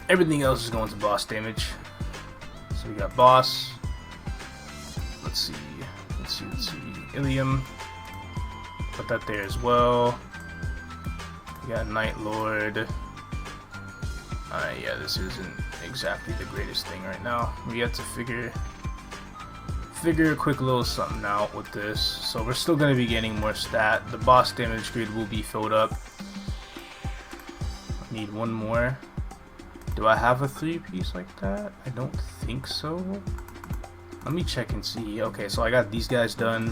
everything else is going to boss damage. So we got boss. Let's see. Ilium. Put that there as well. We got Night Lord. Yeah, this isn't exactly the greatest thing right now. We have to figure a quick little something out with this. So we're still going to be getting more stat. The boss damage grid will be filled up. I need one more. Do I have a 3-piece like that? I don't think so. Let me check and see. Okay, so I got these guys done.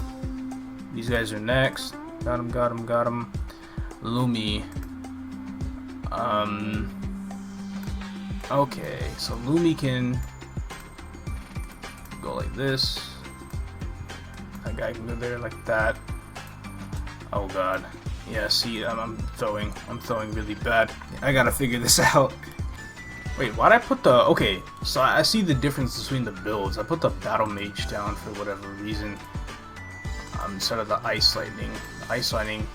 These guys are next. Got him. Lumi. Okay, so Lumi can go like this. That guy can go there like that. Oh god. Yeah, see, I'm throwing really bad. I gotta figure this out. Wait, why'd I put the... Okay, so I see the difference between the builds. I put the Battle Mage down for whatever reason. Instead of the Ice Lightning. The Ice Lightning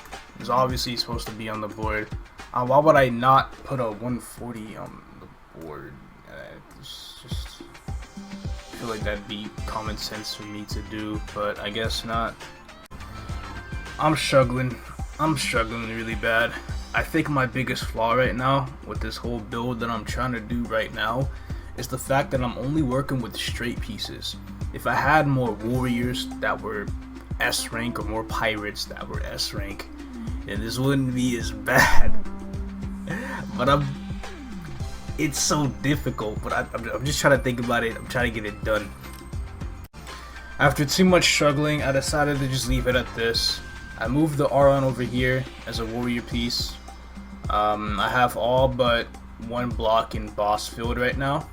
is obviously supposed to be on the board. Why would I not put a 140 on the board? It's just... I feel like that'd be common sense for me to do, but I guess not. I'm struggling really bad. I think my biggest flaw right now with this whole build that I'm trying to do right now is the fact that I'm only working with straight pieces. If I had more warriors that were S rank or more pirates that were S rank, then this wouldn't be as bad. But it's so difficult, but I'm just trying to think about it. I'm trying to get it done. After too much struggling, I decided to just leave it at this. I moved the Auron over here as a warrior piece. I have all but one block in boss field right now.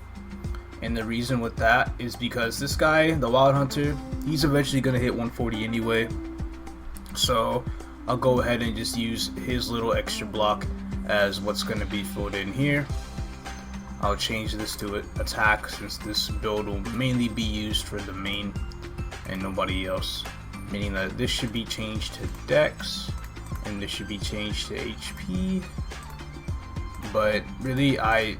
And the reason with that is because this guy, the Wild Hunter, he's eventually going to hit 140 anyway. So I'll go ahead and just use his little extra block as what's going to be filled in here. I'll change this to attack, since this build will mainly be used for the main and nobody else. Meaning that this should be changed to Dex, and this should be changed to HP. But really, I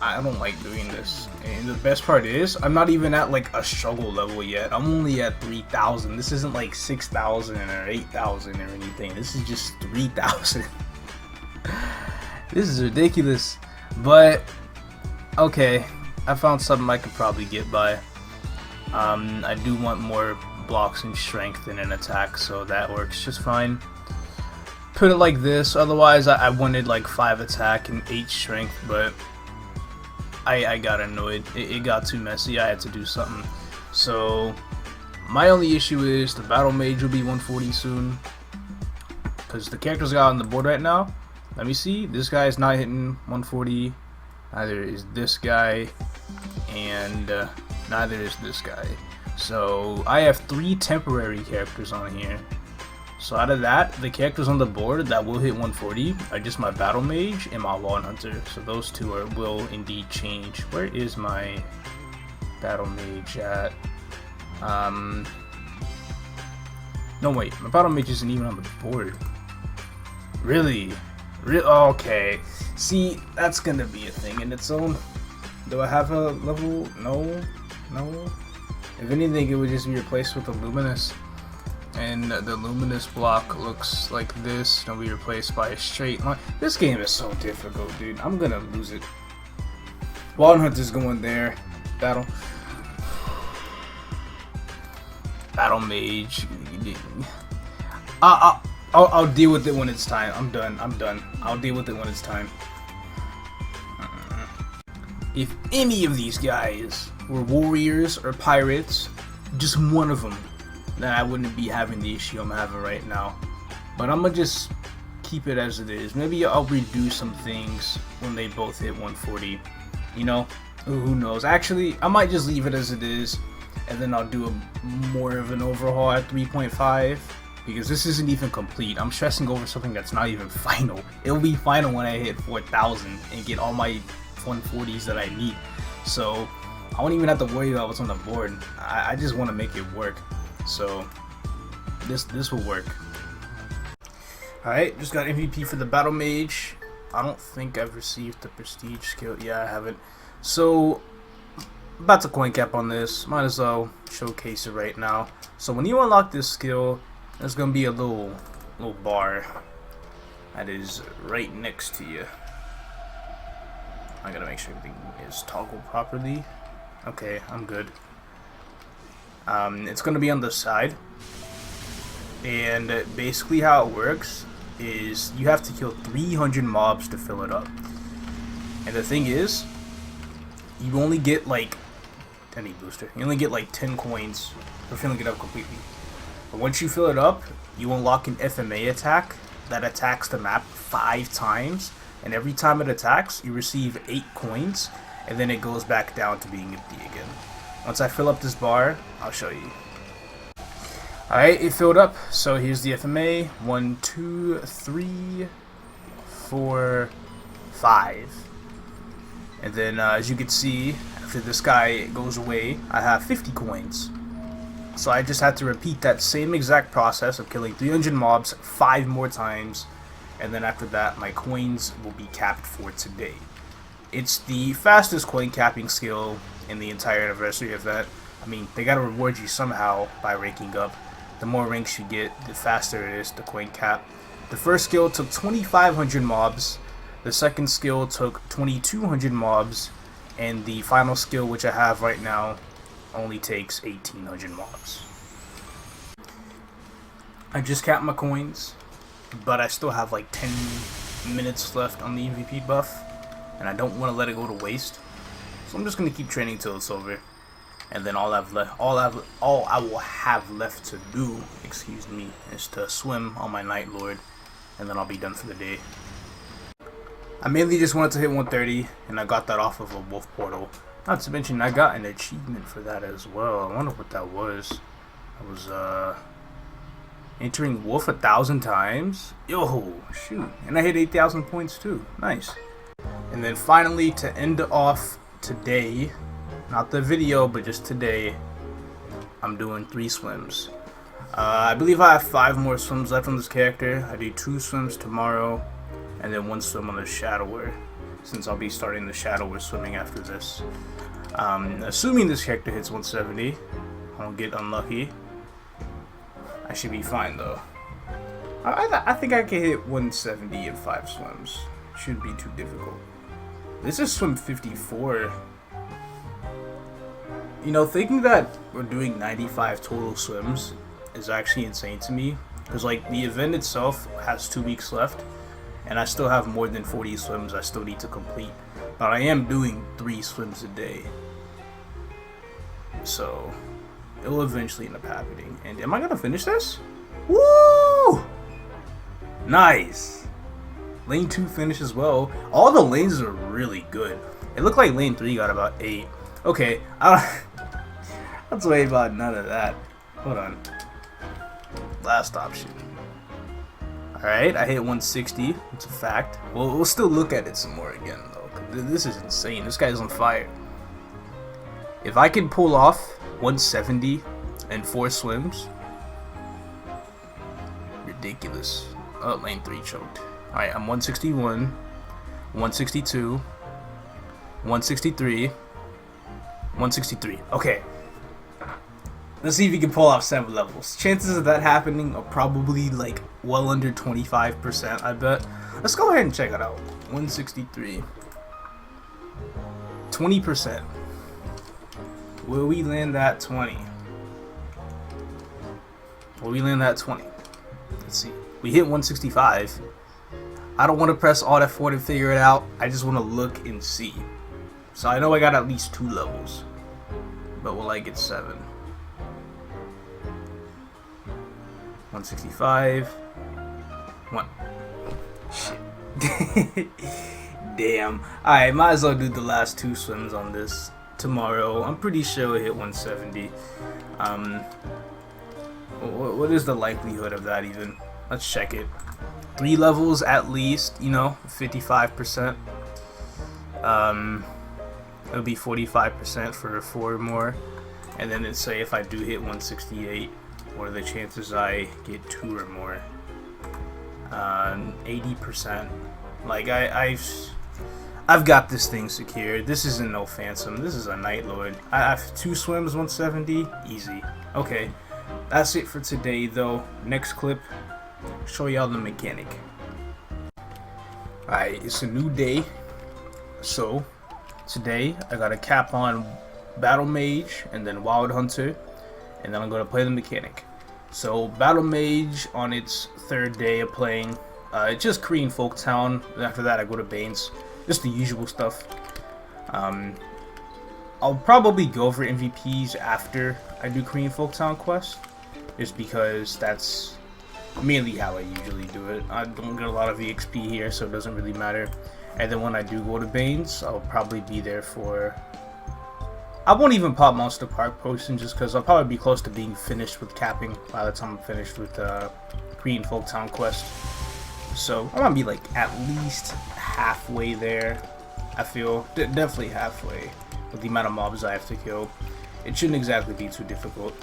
don't like doing this. And the best part is, I'm not even at like a struggle level yet. I'm only at 3,000. This isn't like 6,000 or 8,000 or anything. This is just 3,000. This is ridiculous. But okay, I found something I could probably get by. I do want more blocks and strength in an attack, so that works just fine. Put it like this. Otherwise, I wanted like 5 attack and 8 strength, but I got annoyed. It got too messy. I had to do something. So my only issue is the battle mage will be 140 soon, because the characters I got on the board right now. Let me see. This guy is not hitting 140. Neither is this guy, and neither is this guy. So I have 3 temporary characters on here. So out of that, the characters on the board that will hit 140 are just my battle mage and my lawn hunter. So those two will indeed change. Where is my battle mage at? No wait, my battle mage isn't even on the board. Really? Okay. See, that's gonna be a thing in its own. Do I have a level? No. If anything, it would just be replaced with a luminous. And the luminous block looks like this. It'll be replaced by a straight line. This game is so difficult, dude. I'm gonna lose it. Lawn hunter's going there. Battle mage. I'll deal with it when it's time. I'm done. I'll deal with it when it's time. If any of these guys were warriors or pirates, just one of them, then I wouldn't be having the issue I'm having right now. But I'm gonna just keep it as it is. Maybe I'll redo some things when they both hit 140. You know, who knows? Actually, I might just leave it as it is, and then I'll do more of an overhaul at 3.5. Because this isn't even complete. I'm stressing over something that's not even final. It'll be final when I hit 4,000 and get all my 140s that I need. So I won't even have to worry about what's on the board. I just want to make it work. So this will work. Alright, just got MVP for the battle mage. I don't think I've received the prestige skill. Yeah, I haven't. So about to coin cap on this. Might as well showcase it right now. So when you unlock this skill, there's gonna be a little bar that is right next to you. I gotta make sure everything is toggled properly. Okay, I'm good. It's gonna be on the side, and basically how it works is you have to kill 300 mobs to fill it up. And the thing is, you only get like any booster. You only get like 10 coins for filling it up completely. But once you fill it up, you unlock an FMA attack that attacks the map 5 times, and every time it attacks, you receive 8 coins, and then it goes back down to being empty again. Once I fill up this bar, I'll show you. Alright, it filled up, so here's the FMA. 1, 2, 3, 4, 5. And then as you can see, after this guy goes away, I have 50 coins. So I just had to repeat that same exact process of killing 300 mobs 5 more times, and then after that my coins will be capped for today. It's the fastest coin capping skill in the entire anniversary event. I mean, they gotta reward you somehow by ranking up. The more ranks you get, the faster it is to coin cap. The first skill took 2,500 mobs, the second skill took 2,200 mobs, and the final skill, which I have right now, only takes 1,800 mobs. I just capped my coins, but I still have like 10 minutes left on the MVP buff, and I don't want to let it go to waste. So I'm just gonna keep training till it's over, and then all I will have left to do, excuse me, is to swim on my Night Lord, and then I'll be done for the day. I mainly just wanted to hit 130, and I got that off of a wolf portal. Not to mention, I got an achievement for that as well. I wonder what that was. It was, Entering wolf 1,000 times. Yo, shoot. And I hit 8,000 points too. Nice. And then finally, to end off today, not the video, but just today, I'm doing 3 swims. I believe I have 5 more swims left on this character. I do 2 swims tomorrow, and then 1 swim on the Shadower, since I'll be starting the Shadower swimming after this. Assuming this character hits 170, I won't get unlucky. I should be fine though. I think I can hit 170 in 5 swims. Shouldn't be too difficult. This is swim 54. You know, thinking that we're doing 95 total swims is actually insane to me. Because like the event itself has 2 weeks left, and I still have more than 40 swims I still need to complete. But I am doing 3 swims a day. So it will eventually end up happening. And am I gonna finish this? Woo! Nice! Lane 2 finished as well. All the lanes are really good. It looked like lane 3 got about 8. Okay, let's wait about none of that. Hold on. Last option. Alright, I hit 160. It's a fact. We'll still look at it some more again though. This is insane. This guy's on fire. If I can pull off 170 in 4 swims, ridiculous. Oh, lane 3 choked. Alright, I'm 161, 162, 163, 163. Okay. Let's see if you can pull off 7 levels. Chances of that happening are probably like well under 25%, I bet. Let's go ahead and check it out. 163. 20%. Will we land that 20? Will we land that 20? Let's see. We hit 165. I don't want to press Alt F4 to figure it out. I just want to look and see. So I know I got at least 2 levels. But will I get 7? 165. 1. Shit. Damn. Alright, might as well do the last 2 swims on this tomorrow. I'm pretty sure we'll hit 170. What is the likelihood of that even? Let's check it. 3 levels at least, you know, 55%. It'll be 45% for 4 more. And then let's say if I do hit 168, what are the chances I get 2 or more? 80%. Like I've got this thing secured. This isn't no Phantom. This is a Night Lord. I have 2 swims, 170. Easy. Okay. That's it for today though. Next clip, show y'all the mechanic. Alright, it's a new day. So today I got a cap on Battle Mage and then Wild Hunter, and then I'm gonna play the mechanic. So Battle Mage on its 3rd day of playing, it's just Korean Folktown. After that I go to Banes. Just the usual stuff. I'll probably go for MVPs after I do Korean Folktown quest, just because that's mainly how I usually do it. I don't get a lot of EXP here, so it doesn't really matter. And then when I do go to Banes, I'll probably be there for... I won't even pop Monster Park Potion, just because I'll probably be close to being finished with capping by the time I'm finished with Korean Folktown quest. So I'm gonna be like at least halfway there. I feel definitely halfway with the amount of mobs I have to kill. It shouldn't exactly be too difficult.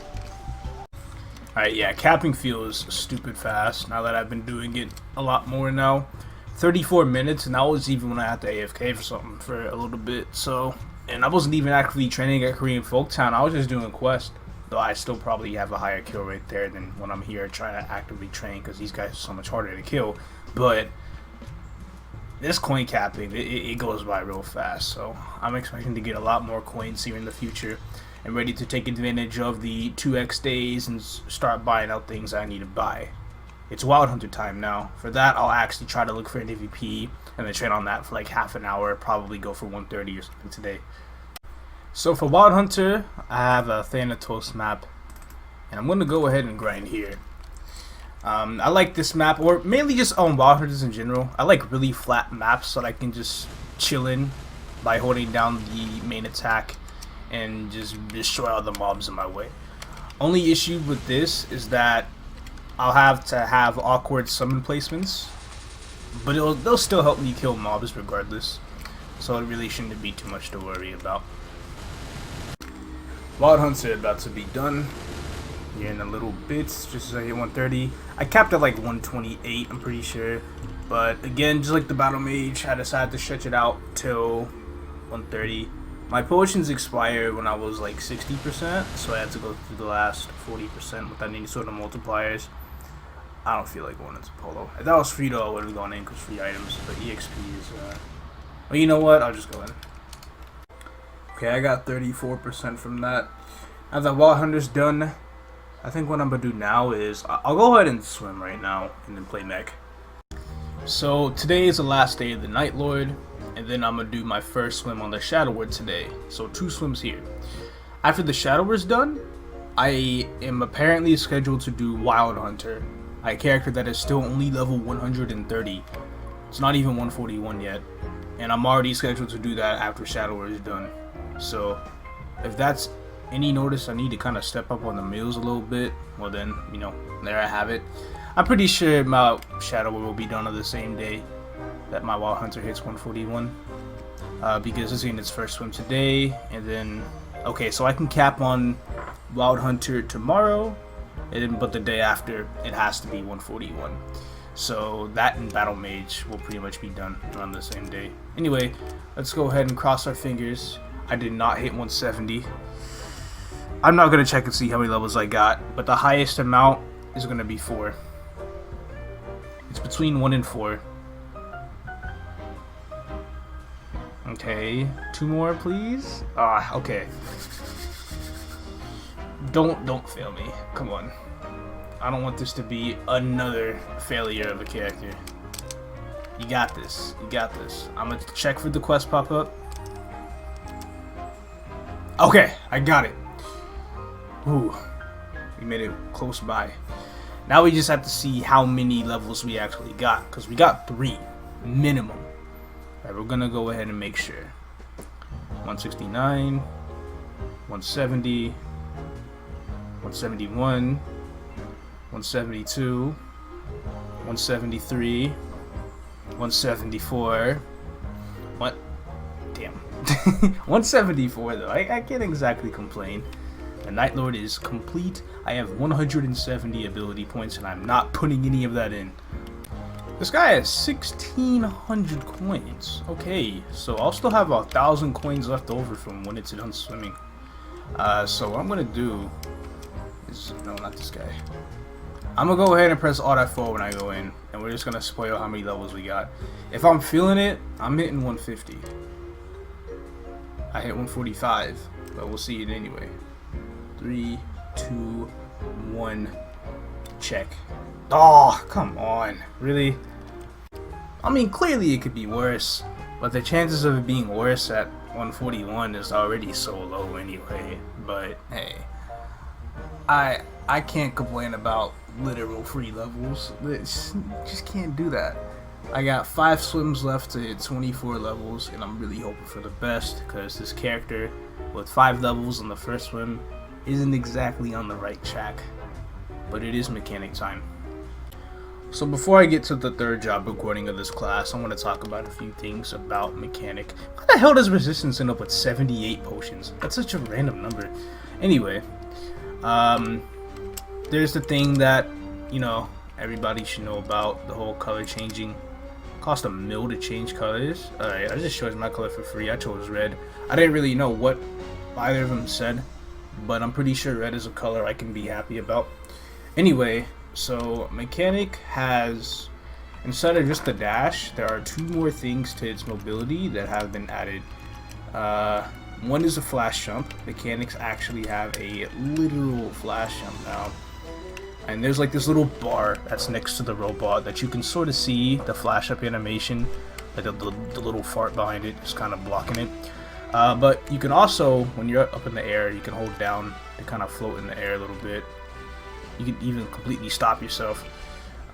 Alright, yeah, capping feels stupid fast now that I've been doing it a lot more now. 34 minutes, and that was even when I had to AFK for something for a little bit. So, and I wasn't even actively training at Korean Folktown. I was just doing quest. Though I still probably have a higher kill rate there than when I'm here trying to actively train, because these guys are so much harder to kill. But this coin capping, it goes by real fast. So I'm expecting to get a lot more coins here in the future. I'm ready to take advantage of the 2x days and start buying out things I need to buy. It's Wild Hunter time now. For that, I'll actually try to look for an MVP and then train on that for like half an hour. Probably go for 130 or something today. So for Wild Hunter, I have a Thanatos map, and I'm going to go ahead and grind here. I like this map, or mainly just on Wild Hunters in general. I like really flat maps so that I can just chill in by holding down the main attack and just destroy all the mobs in my way. Only issue with this is that I'll have to have awkward summon placements, but they'll still help me kill mobs regardless, so it really shouldn't be too much to worry about. Wild Hunts are about to be done here in a little bit, just as I hit 130. I capped at like 128, I'm pretty sure, but again, just like the Battle Mage, I decided to stretch it out till 130. My potions expired when I was like 60%, so I had to go through the last 40% without any sort of multipliers. I don't feel like going into Polo. If that was free though, I would have gone in because free items, but EXP is, well, you know what, I'll just go in. Okay, I got 34% from that. Now that Wild Hunter's done, I think what I'm going to do now is, I'll go ahead and swim right now, and then play mech. So, today is the last day of the Night Lord, and then I'm going to do my first swim on the Shadow Word today. So, 2 swims here. After the Shadow Word's done, I am apparently scheduled to do Wild Hunter, a character that is still only level 130. It's not even 141 yet, and I'm already scheduled to do that after Shadow Word is done. So, if that's any notice I need to kind of step up on the mules a little bit, well then, you know, there I have it. I'm pretty sure my Shadow Word will be done on the same day that my Wild Hunter hits 141. Because it's in its first swim today, and then, okay, so I can cap on Wild Hunter tomorrow, and then, but the day after, it has to be 141. So that and Battle Mage will pretty much be done around the same day. Anyway, let's go ahead and cross our fingers. I did not hit 170. I'm not going to check and see how many levels I got, but the highest amount is going to be 4. It's between 1 and 4. Okay, 2 more please. Okay. Don't fail me. Come on. I don't want this to be another failure of a character. You got this. You got this. I'm going to check for the quest pop-up. Okay, I got it. Ooh, we made it close by. Now we just have to see how many levels we actually got, because we got 3 minimum. Alright, we're gonna go ahead and make sure. 169, 170, 171, 172, 173, 174. What? Damn. 174 though. I can't exactly complain. The Night Lord is complete. I have 170 ability points and I'm not putting any of that in. This guy has 1,600 coins. Okay, so I'll still have 1,000 coins left over from when it's done swimming. So what I'm gonna do is, no, not this guy. I'm gonna go ahead and press Alt F4 when I go in, and we're just gonna spoil how many levels we got. If I'm feeling it, I'm hitting 150. I hit 145, but we'll see it anyway. 3, 2, 1, check. Oh, come on. Really? I mean, clearly it could be worse, but the chances of it being worse at 141 is already so low anyway. But hey, I can't complain about literal free levels. Just can't do that. I got 5 swims left to hit 24 levels, and I'm really hoping for the best, because this character with 5 levels on the first swim isn't exactly on the right track, but it is mechanic time. So before I get to the 3rd job recording of this class, I want to talk about a few things about mechanic. Why the hell does resistance end up with 78 potions? That's such a random number. Anyway, there's the thing that, you know, everybody should know about, the whole color changing. Cost $1 mil to change colors. Alright, I just chose my color for free. I chose red. I didn't really know what either of them said, but I'm pretty sure red is a color I can be happy about. Anyway, so mechanic has, instead of just the dash, there are 2 more things to its mobility that have been added. One is a flash jump. Mechanics actually have a literal flash jump now. And there's like this little bar that's next to the robot that you can sort of see the flash up animation, like the little fart behind it is kind of blocking it. But you can also, when you're up in the air, you can hold down to kind of float in the air a little bit. You can even completely stop yourself.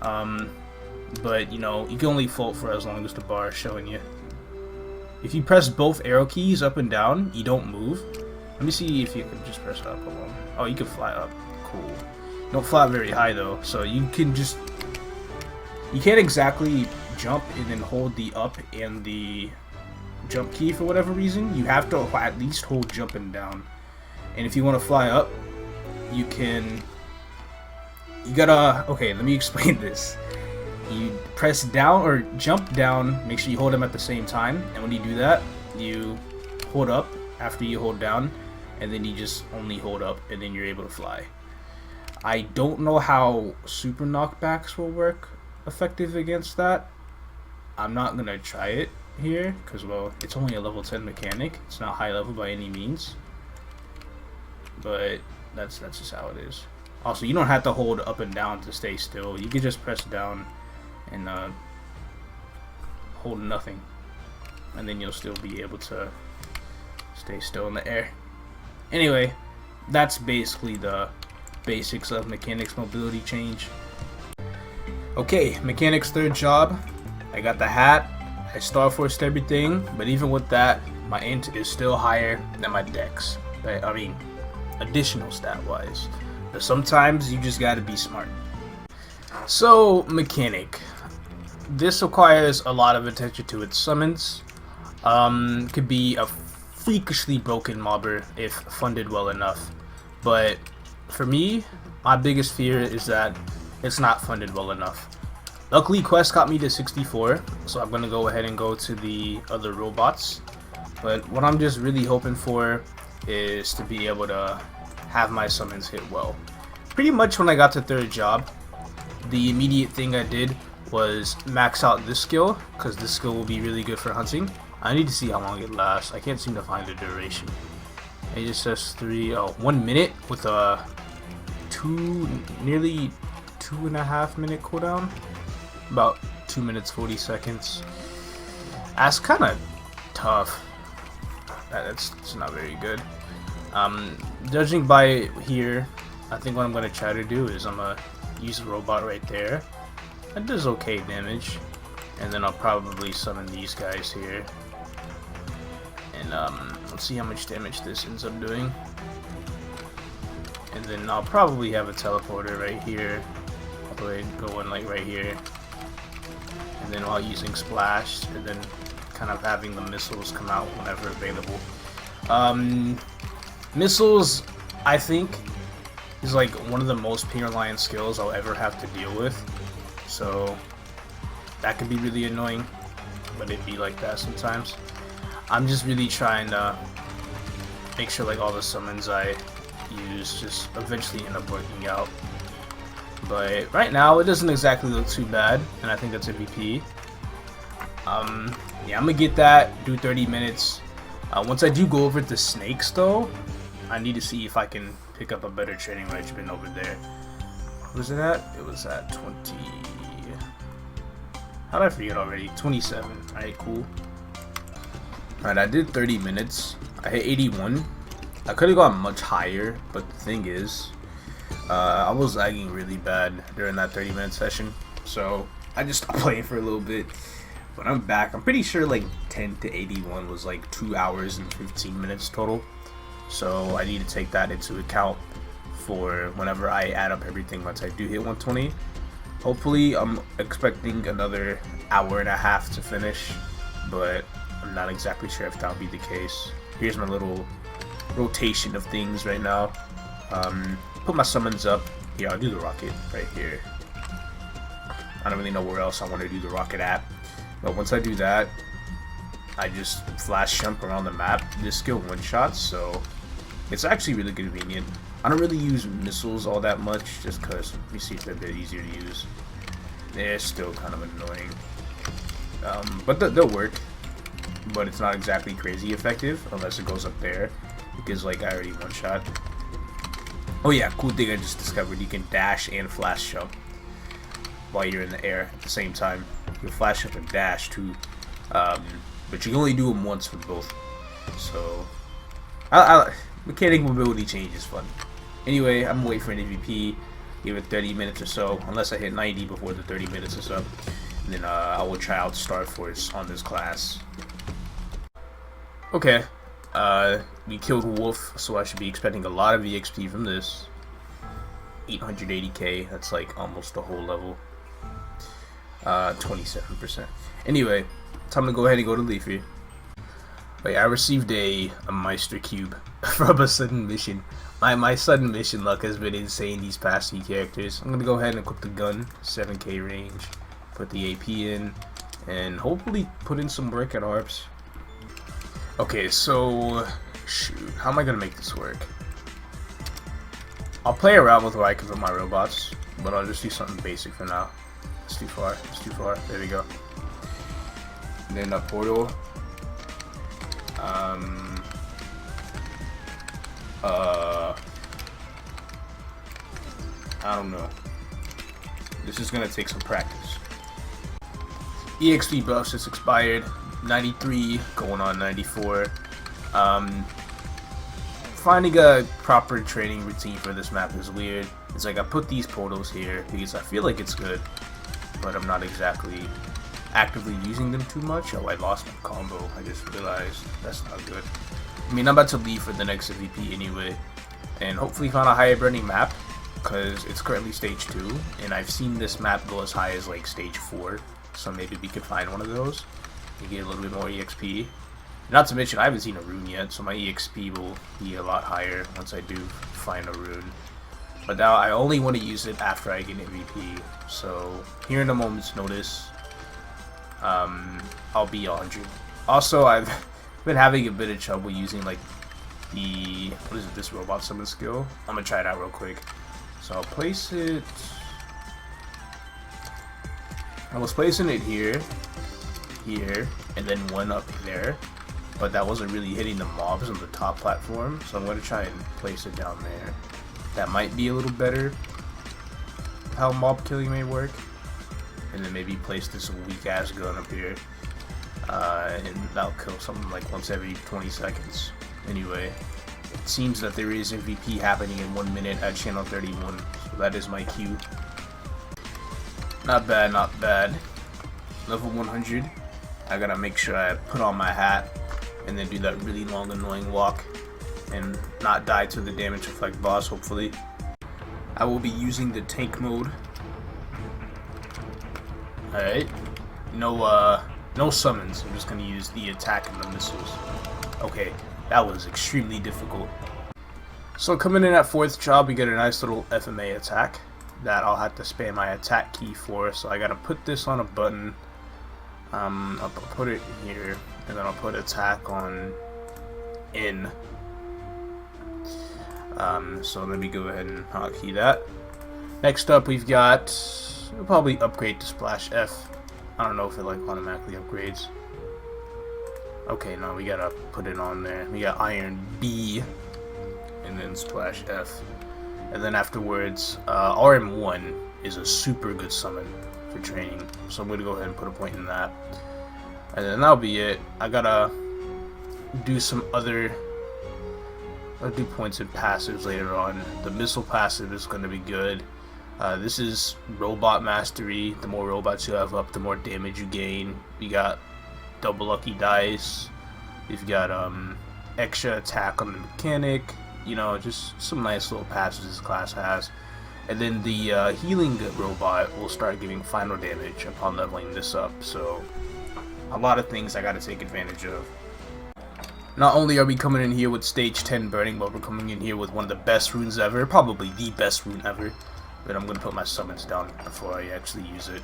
But you know, you can only float for as long as the bar is showing you. If you press both arrow keys up and down, you don't move. Let me see if you can just press up. Oh, you can fly up. Cool. Don't fly very high though, so you can't exactly jump and then hold the up and the jump key for whatever reason. You have to at least hold jump and down. And if you want to fly up, you gotta, okay, let me explain this. You press down or jump down, make sure you hold them at the same time, and when you do that, you hold up after you hold down, and then you just only hold up, and then you're able to fly. I don't know how super knockbacks will work effective against that. I'm not gonna try it here because, well, it's only a level 10 mechanic. It's not high level by any means, but that's just how it is. Also, you don't have to hold up and down to stay still. You can just press down and hold nothing, and then you'll still be able to stay still in the air. Anyway, that's basically the basics of mechanics mobility change. Okay, mechanics third job. I got the hat. I star forced everything, but even with that, my int is still higher than my dex. I mean, additional stat wise. But sometimes you just gotta be smart. So, mechanic. This requires a lot of attention to its summons. Could be a freakishly broken mobber if funded well enough. But for me, my biggest fear is that it's not funded well enough. Luckily, quest got me to 64, so I'm gonna go ahead and go to the other robots. But what I'm just really hoping for is to be able to have my summons hit well. Pretty much when I got to third job, the immediate thing I did was max out this skill, because this skill will be really good for hunting. I need to see how long it lasts. I can't seem to find the duration. It just says 1 minute with a nearly 2.5 minute cooldown. About 2 minutes 40 seconds. That's kind of tough. It's not very good. Judging by here, I think what I'm going to try to do is I'm going to use the robot right there. That does okay damage. And then I'll probably summon these guys here. And let's see how much damage this ends up doing. And then I'll probably have a teleporter right here. All the way going like right here. And then while using splash, and then kind of having the missiles come out whenever available. Missiles, I think, is like one of the most ping reliant skills I'll ever have to deal with. So that could be really annoying, but it'd be like that sometimes. I'm just really trying to make sure like all the summons I use just eventually end up working out. But right now it doesn't exactly look too bad, and I think that's MVP. Yeah, I'm gonna get that, do 30 minutes. Once I do go over the snakes though, I need to see if I can pick up a better training regimen over there. What was it at? It was at 20... How did I forget already? 27. Alright, cool. Alright, I did 30 minutes. I hit 81. I could have gone much higher, but the thing is, I was lagging really bad during that 30-minute session, so I just stopped playing for a little bit. But I'm back. I'm pretty sure like 10 to 81 was like 2 hours and 15 minutes total. So I need to take that into account for whenever I add up everything once I do hit 120. Hopefully, I'm expecting another hour and a half to finish, but I'm not exactly sure if that'll be the case. Here's my little rotation of things right now. Put my summons up. Yeah, I'll do the rocket right here. I don't really know where else I want to do the rocket at. But once I do that, I just flash jump around the map. This skill one-shots, so it's actually really convenient. I don't really use missiles all that much, just because you see they're a bit easier to use. They're still kind of annoying. But they'll work. But it's not exactly crazy effective, unless it goes up there. Because, like, I already one-shot. Oh yeah, cool thing I just discovered. You can dash and flash jump while you're in the air at the same time. You can flash jump and dash too. But you can only do them once with both. So, mechanic mobility change is fun. Anyway, I'm gonna wait for an MVP. Give it 30 minutes or so, unless I hit 90 before the 30 minutes is up. And then I will try out Star Force on this class. Okay. We killed Wolf, so I should be expecting a lot of EXP from this. 880k. That's like almost the whole level. 27%. Anyway, time to go ahead and go to Leafy. Wait, I received a Meister Cube from a sudden mission. My sudden mission luck has been insane these past few characters. I'm gonna go ahead and equip the gun, 7k range, put the AP in, and hopefully put in some work at ARPS. Okay, so shoot, how am I gonna make this work? I'll play around with what I can put my robots, but I'll just do something basic for now. It's too far. It's too far. There we go. And then a portal. I don't know. This is gonna take some practice. EXP buffs just expired. 93 going on 94. Finding a proper training routine for this map is weird. It's like I put these portals here because I feel like it's good, but I'm not exactly actively using them too much. Oh, I lost my combo. I just realized that's not good. I mean, I'm about to leave for the next MVP anyway, and hopefully find a higher burning map, because it's currently stage 2, and I've seen this map go as high as like stage 4, so maybe we could find one of those and get a little bit more EXP. Not to mention, I haven't seen a rune yet, so my EXP will be a lot higher once I do find a rune. But now I only want to use it after I get an MVP, so here in a moment's notice, I'll be 100. Also, I've been having a bit of trouble using like the, what is it, this robot summon skill. I'm gonna try it out real quick. So I'll place it, I was placing it here, here, and then one up there, but that wasn't really hitting the mobs on the top platform, so I'm gonna try and place it down there. That might be a little better how mob killing may work. And then maybe place this weak ass gun up here, and that'll kill something like once every 20 seconds. Anyway, it seems that there is MVP happening in 1 minute at channel 31, so that is my cue. Not bad, not bad. Level 100. I gotta make sure I put on my hat and then do that really long annoying walk and not die to the damage effect boss, hopefully. I will be using the tank mode. Alright, no summons. I'm just gonna use the attack and the missiles. Okay, that was extremely difficult. So coming in at 4th job, we get a nice little FMA attack that I'll have to spam my attack key for. So I gotta put this on a button. I'll put it here, and then I'll put attack on in. So let me go ahead and hotkey that. Next up, we've got, we'll probably upgrade to Splash F. I don't know if it like automatically upgrades. Okay, no, we gotta put it on there. We got Iron B, and then Splash F. And then afterwards, RM1 is a super good summon for training. So I'm gonna go ahead and put a point in that. And then that'll be it. I gotta do some other, I'll do points and passives later on. The missile passive is gonna be good. This is robot mastery. The more robots you have up, the more damage you gain. You got double lucky dice. You've got extra attack on the mechanic. You know, just some nice little passives this class has. And then the healing robot will start giving final damage upon leveling this up. So a lot of things I gotta take advantage of. Not only are we coming in here with stage 10 burning, but we're coming in here with one of the best runes ever. Probably the best rune ever. But I'm gonna put my summons down before I actually use it.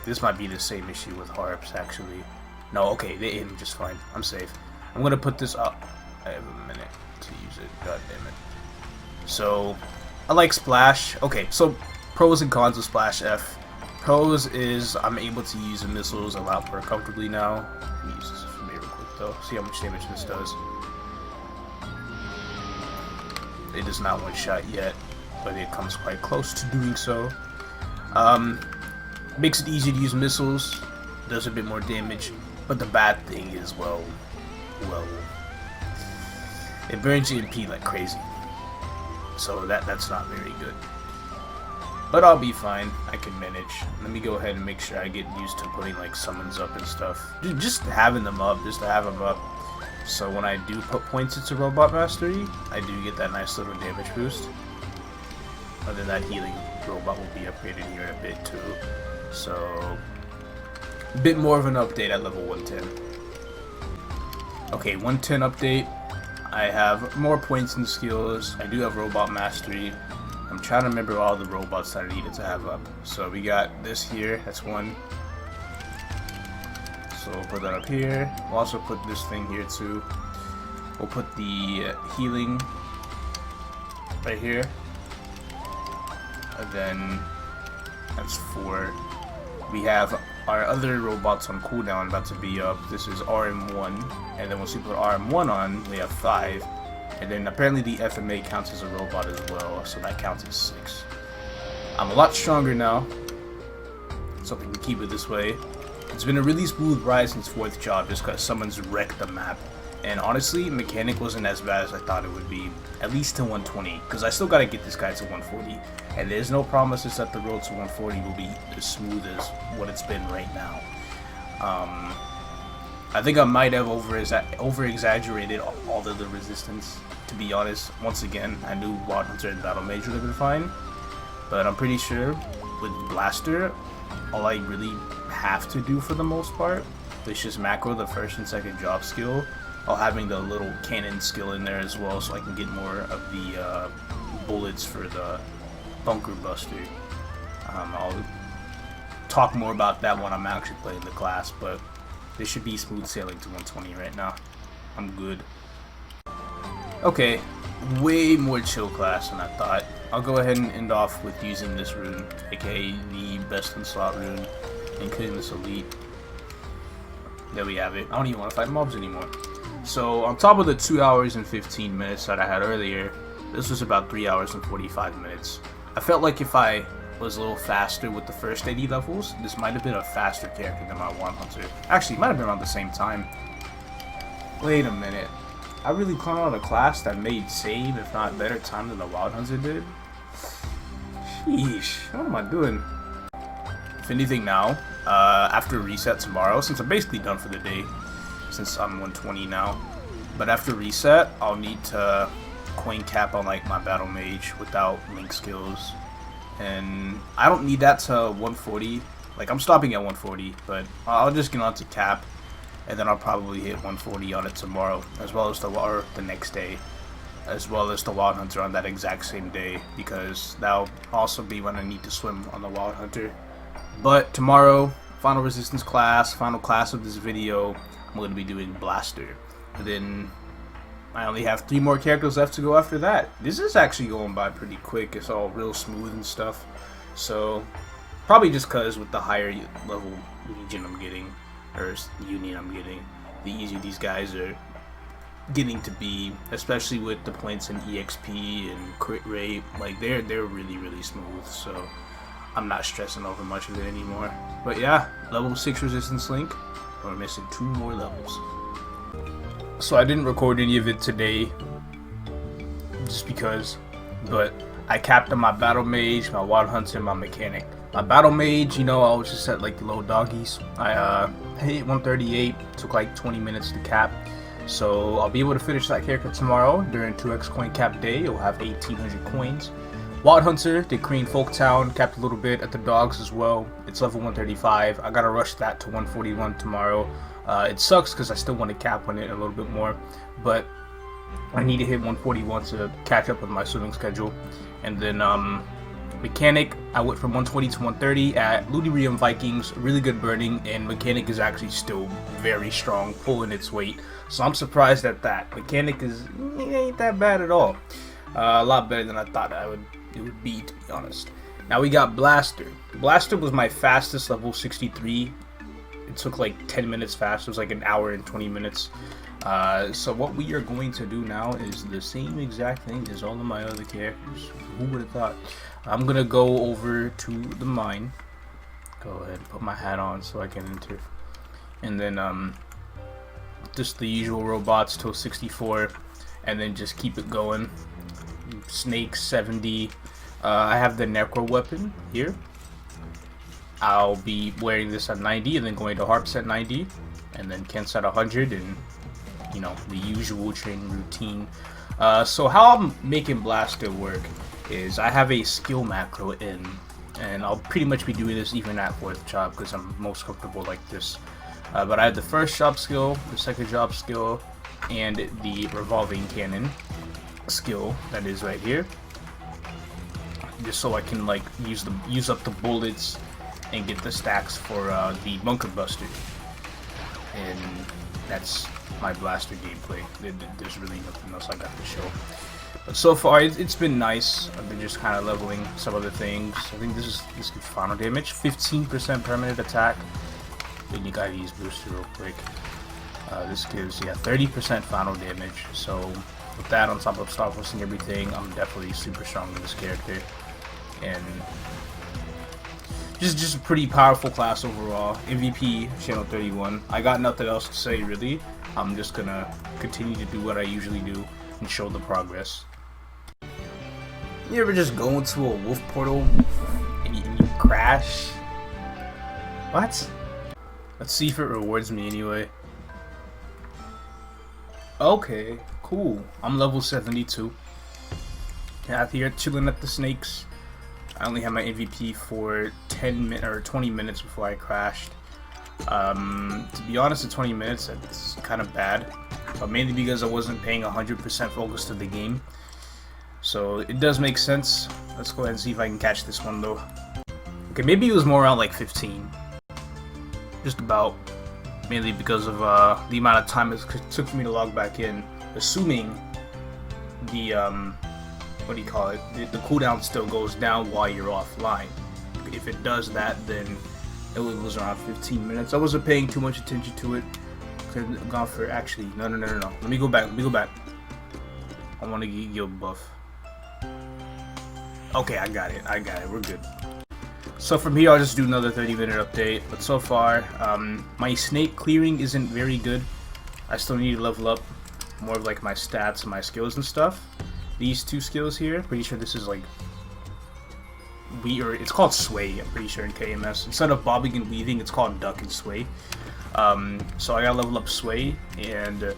This might be the same issue with harps, actually. No, okay, they hit me just fine. I'm safe. I'm gonna put this up. I have a minute to use it. God damn it. So, I like Splash. Okay, so pros and cons of Splash F. Pros is I'm able to use the missiles a lot more comfortably now. Let me use this for me real quick though. See how much damage this does. It is not one shot yet, but it comes quite close to doing so. Makes it easy to use missiles, does a bit more damage, but the bad thing is, well, it burns your MP like crazy, so that's not very good. But I'll be fine, I can manage. Let me go ahead and make sure I get used to putting like summons up and stuff. Just having them up, just to have them up. So when I do put points into Robot Mastery, I do get that nice little damage boost. And then that healing robot will be upgraded here in a bit too. So, a bit more of an update at level 110. Okay, 110 update. I have more points and skills. I do have robot mastery. I'm trying to remember all the robots that I needed to have up. So we got this here, that's one. So we'll put that up here. We'll also put this thing here too. We'll put the healing right here. And then that's 4. We have our other robots on cooldown about to be up. This is RM1. And then once we put RM1 on, we have 5. And then apparently the FMA counts as a robot as well, so that counts as 6. I'm a lot stronger now, so we can keep it this way. It's been a really smooth ride since 4th job just because someone's wrecked the map. And honestly, mechanic wasn't as bad as I thought it would be, at least to 120, because I still gotta get this guy to 140. And there's no promises that the road to 140 will be as smooth as what it's been right now. I think I might have over-exaggerated all of the resistance, to be honest. Once again, I knew Wild Hunter and Battle Mage would have been fine, but I'm pretty sure with Blaster, all I really have to do for the most part is just macro the 1st and 2nd job skill, while having the little cannon skill in there as well, so I can get more of the bullets for the bunker buster. I'll talk more about that when I'm actually playing the class, but this should be smooth sailing to 120 right now. I'm good. Okay, way more chill class than I thought. I'll go ahead and end off with using this rune, aka the best in slot rune, and killing this elite. There we have it. I don't even want to fight mobs anymore. So on top of the 2 hours and 15 minutes that I had earlier, this was about 3 hours and 45 minutes. I felt like if I was a little faster with the first 80 levels, this might have been a faster character than my Wild Hunter. Actually, it might have been around the same time. Wait a minute. I really clowned out a class that made same, if not better time than the Wild Hunter did? Sheesh, what am I doing? If anything now, after reset tomorrow, since I'm basically done for the day, since I'm 120 now, but after reset, I'll need to coin cap on like my Battle Mage without link skills. And I don't need that to 140. Like, I'm stopping at 140, but I'll just get on to cap, and then I'll probably hit 140 on it tomorrow, as well as the next day, as well as the Wild Hunter on that exact same day, because that'll also be when I need to swim on the Wild Hunter. But tomorrow, final resistance class, final class of this video, I'm going to be doing Blaster. And then I only have 3 more characters left to go after that. This is actually going by pretty quick. It's all real smooth and stuff. So, probably just because with the higher level Legion I'm getting, or Union I'm getting, the easier these guys are getting to be, especially with the points in EXP and crit rate. Like, they're really smooth. So, I'm not stressing over much of it anymore. But yeah, level 6 resistance link. We're missing 2 more levels. So I didn't record any of it today, just because, but I capped on my Battle Mage, my Wild Hunter, and my Mechanic. My Battle Mage, you know, I was just at like the low doggies. I hit 138, took like 20 minutes to cap. So I'll be able to finish that character tomorrow during 2x coin cap day. It'll have 1,800 coins. Wild Hunter did Korean Folktown, capped a little bit at the dogs as well. It's level 135. I gotta rush that to 141 tomorrow. It sucks because I still want to cap on it a little bit more, but I need to hit 141 to catch up with my swimming schedule. And then Mechanic, I went from 120 to 130 at Luderium Vikings, really good burning, and Mechanic is actually still very strong, pulling its weight. So I'm surprised at that. Mechanic ain't that bad at all. A lot better than I thought it would be, to be honest. Now we got Blaster. Blaster was my fastest, level 63. It took like 10 minutes fast. It was like an hour and 20 minutes. So what we are going to do now is the same exact thing as all of my other characters. Who would have thought? I'm going to go over to the mine. Go ahead and put my hat on so I can enter. And then just the usual robots till 64. And then just keep it going. Snake 70. I have the Necro weapon here. I'll be wearing this at 90 and then going to Harps at 90 and then Kent's at 100, and you know, the usual training routine. So how I'm making Blaster work is I have a skill macro in, and I'll pretty much be doing this even at 4th job because I'm most comfortable like this. But I have the 1st job skill, the 2nd job skill, and the revolving cannon skill that is right here, just so I can like use up the bullets and get the stacks for the bunker buster. And that's my blaster gameplay. There's really nothing else I got to show. But so far, it's been nice. I've been just kind of leveling some other things. I think this gives final damage, 15% permanent attack. Then you gotta use booster real quick. This gives 30% final damage. So with that on top of Star Force and everything, I'm definitely super strong with this character, and just a pretty powerful class overall. MVP channel 31. I got nothing else to say really. I'm just gonna continue to do what I usually do and show the progress. You ever just go into a wolf portal and you crash? What? Let's see if it rewards me anyway. Okay, cool. I'm level 72. Out here chilling at the snakes. I only had my MVP for 10 minutes or 20 minutes before I crashed. To be honest, at 20 minutes, that's kind of bad, but mainly because I wasn't paying 100% focus to the game. So it does make sense. Let's go ahead and see if I can catch this one though. Okay, maybe it was more around like 15. Just about. Mainly because of the amount of time it took for me to log back in. Assuming the, what do you call it? The cooldown still goes down while you're offline. If it does that, then it was around 15 minutes. I wasn't paying too much attention to it. Could have gone for, actually, no. Let me go back. I want to get you a buff. Okay, I got it. We're good. So from here, I'll just do another 30-minute update. But so far, my snake clearing isn't very good. I still need to level up more of like my stats and my skills and stuff. These two skills here, pretty sure this is like it's called sway. I'm pretty sure in KMS. Instead of bobbing and weaving, it's called duck and sway. So I gotta level up sway and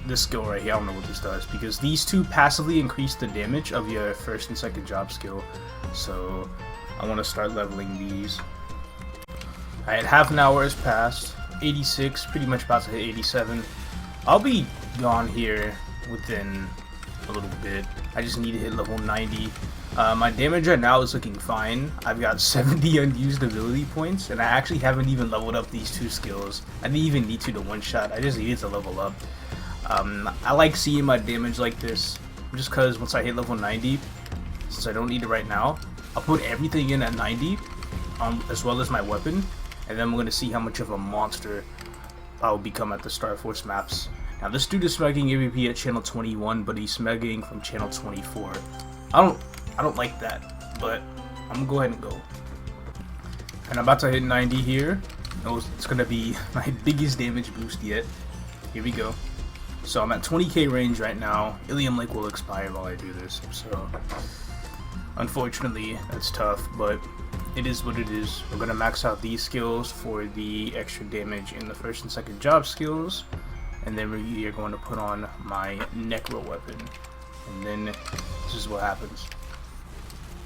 this skill right here. I don't know what this does because these two passively increase the damage of your 1st and 2nd job skill. So I want to start leveling these. Alright, half an hour has passed. 86, pretty much about to hit 87. I'll be gone here within a little bit. I just need to hit level 90. My damage right now is looking fine. I've got 70 unused ability points, and I actually haven't even leveled up these two skills. I didn't even need to one-shot. I just needed to level up. I like seeing my damage like this, just because once I hit level 90, since I don't need it right now, I'll put everything in at 90, as well as my weapon, and then we're going to see how much of a monster I'll become at the Star Force maps. Now this dude is smegging MVP at channel 21, but he's smegging from channel 24. I don't like that, but I'm gonna go ahead and go. And I'm about to hit 90 here. It's gonna be my biggest damage boost yet. Here we go. So I'm at 20k range right now. Ilium Lake will expire while I do this, so unfortunately that's tough, but it is what it is. We're gonna max out these skills for the extra damage in the 1st and 2nd job skills, and then we are going to put on my necro weapon, and then this is what happens.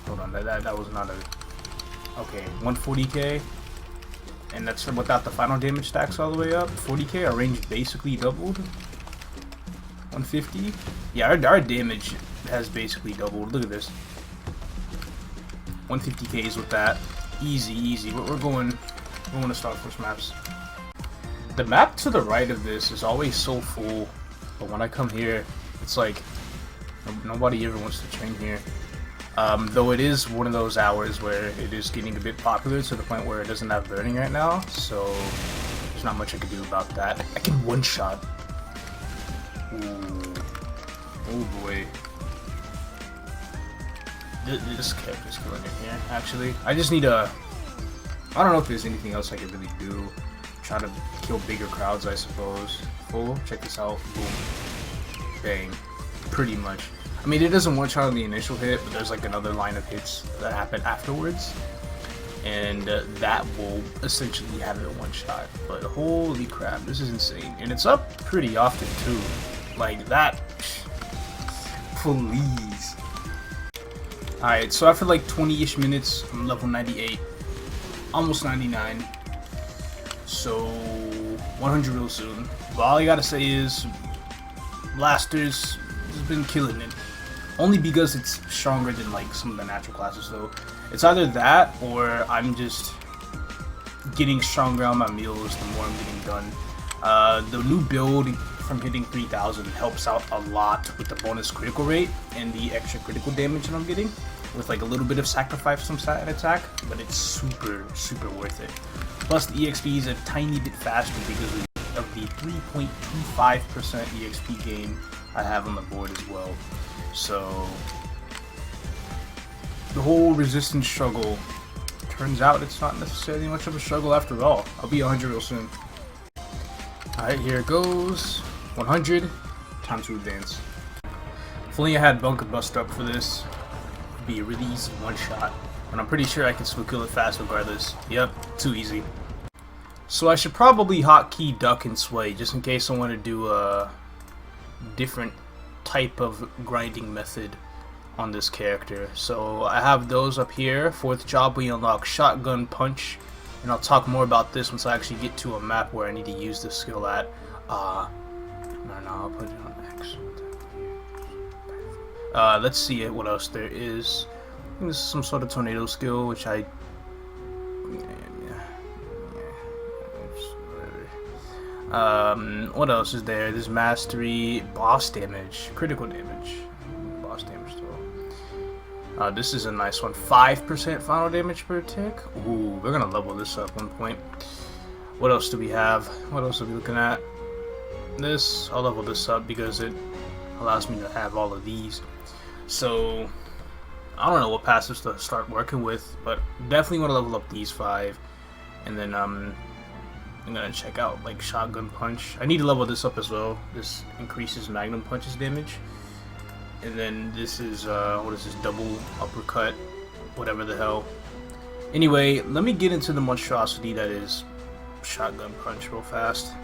Hold on, that was not a... Okay, 140k, and that's without the final damage stacks all the way up. 40k, our range basically doubled. 150, yeah, our damage has basically doubled. Look at this. 150k's with that. Easy. We're going to Star Force maps. The map to the right of this is always so full, but when I come here, it's like nobody ever wants to train here. Though it is one of those hours where it is getting a bit popular to the point where it doesn't have burning right now, so there's not much I can do about that. I can one-shot. Ooh. Oh boy. This character's killing it here, actually. I just need a... I don't know if there's anything else I can really do. Try to kill bigger crowds, I suppose. Full, check this out. Boom. Bang. Pretty much. I mean, it doesn't one-shot on the initial hit, but there's like another line of hits that happen afterwards. And that will essentially have it one-shot. But holy crap, this is insane. And it's up pretty often, too. Like, that... Please. Alright, so after like 20-ish minutes, I'm level 98. Almost 99. So, 100 real soon. But all I gotta say is, Blasters has been killing it. Only because it's stronger than like some of the natural classes though. It's either that, or I'm just getting stronger on my mules the more I'm getting done. The new build from hitting 3000 helps out a lot with the bonus critical rate and the extra critical damage that I'm getting, with like a little bit of sacrifice from side attack, but it's super worth it. Plus the EXP is a tiny bit faster because of the 3.25% EXP gain I have on the board as well. So the whole resistance struggle, turns out it's not necessarily much of a struggle after all. I'll be 100 real soon. Alright, here it goes. 100. Time to advance. If only I had Bunker Bust up for this, it'd be a really easy one shot. And I'm pretty sure I can still kill it fast regardless. Yep, too easy. So I should probably hotkey duck and sway just in case I want to do a different type of grinding method on this character. So I have those up here. Fourth job, we unlock shotgun punch, and I'll talk more about this once I actually get to a map where I need to use this skill at. No, I'll put it on X. Let's see what else there is. I think this is some sort of tornado skill, which I what else is there? There's mastery, boss damage, critical damage, boss damage though. This is a nice one. 5% final damage per tick. Ooh, we're gonna level this up 1 point. What else do we have? What else are we looking at? This, I'll level this up because it allows me to have all of these. So I don't know what passives to start working with, but definitely want to level up these 5, and then I'm gonna check out like shotgun punch. I need to level this up as well. This increases magnum punch's damage, and then this is what is this, double uppercut, whatever the hell. Anyway, let me get into the monstrosity that is shotgun punch real fast.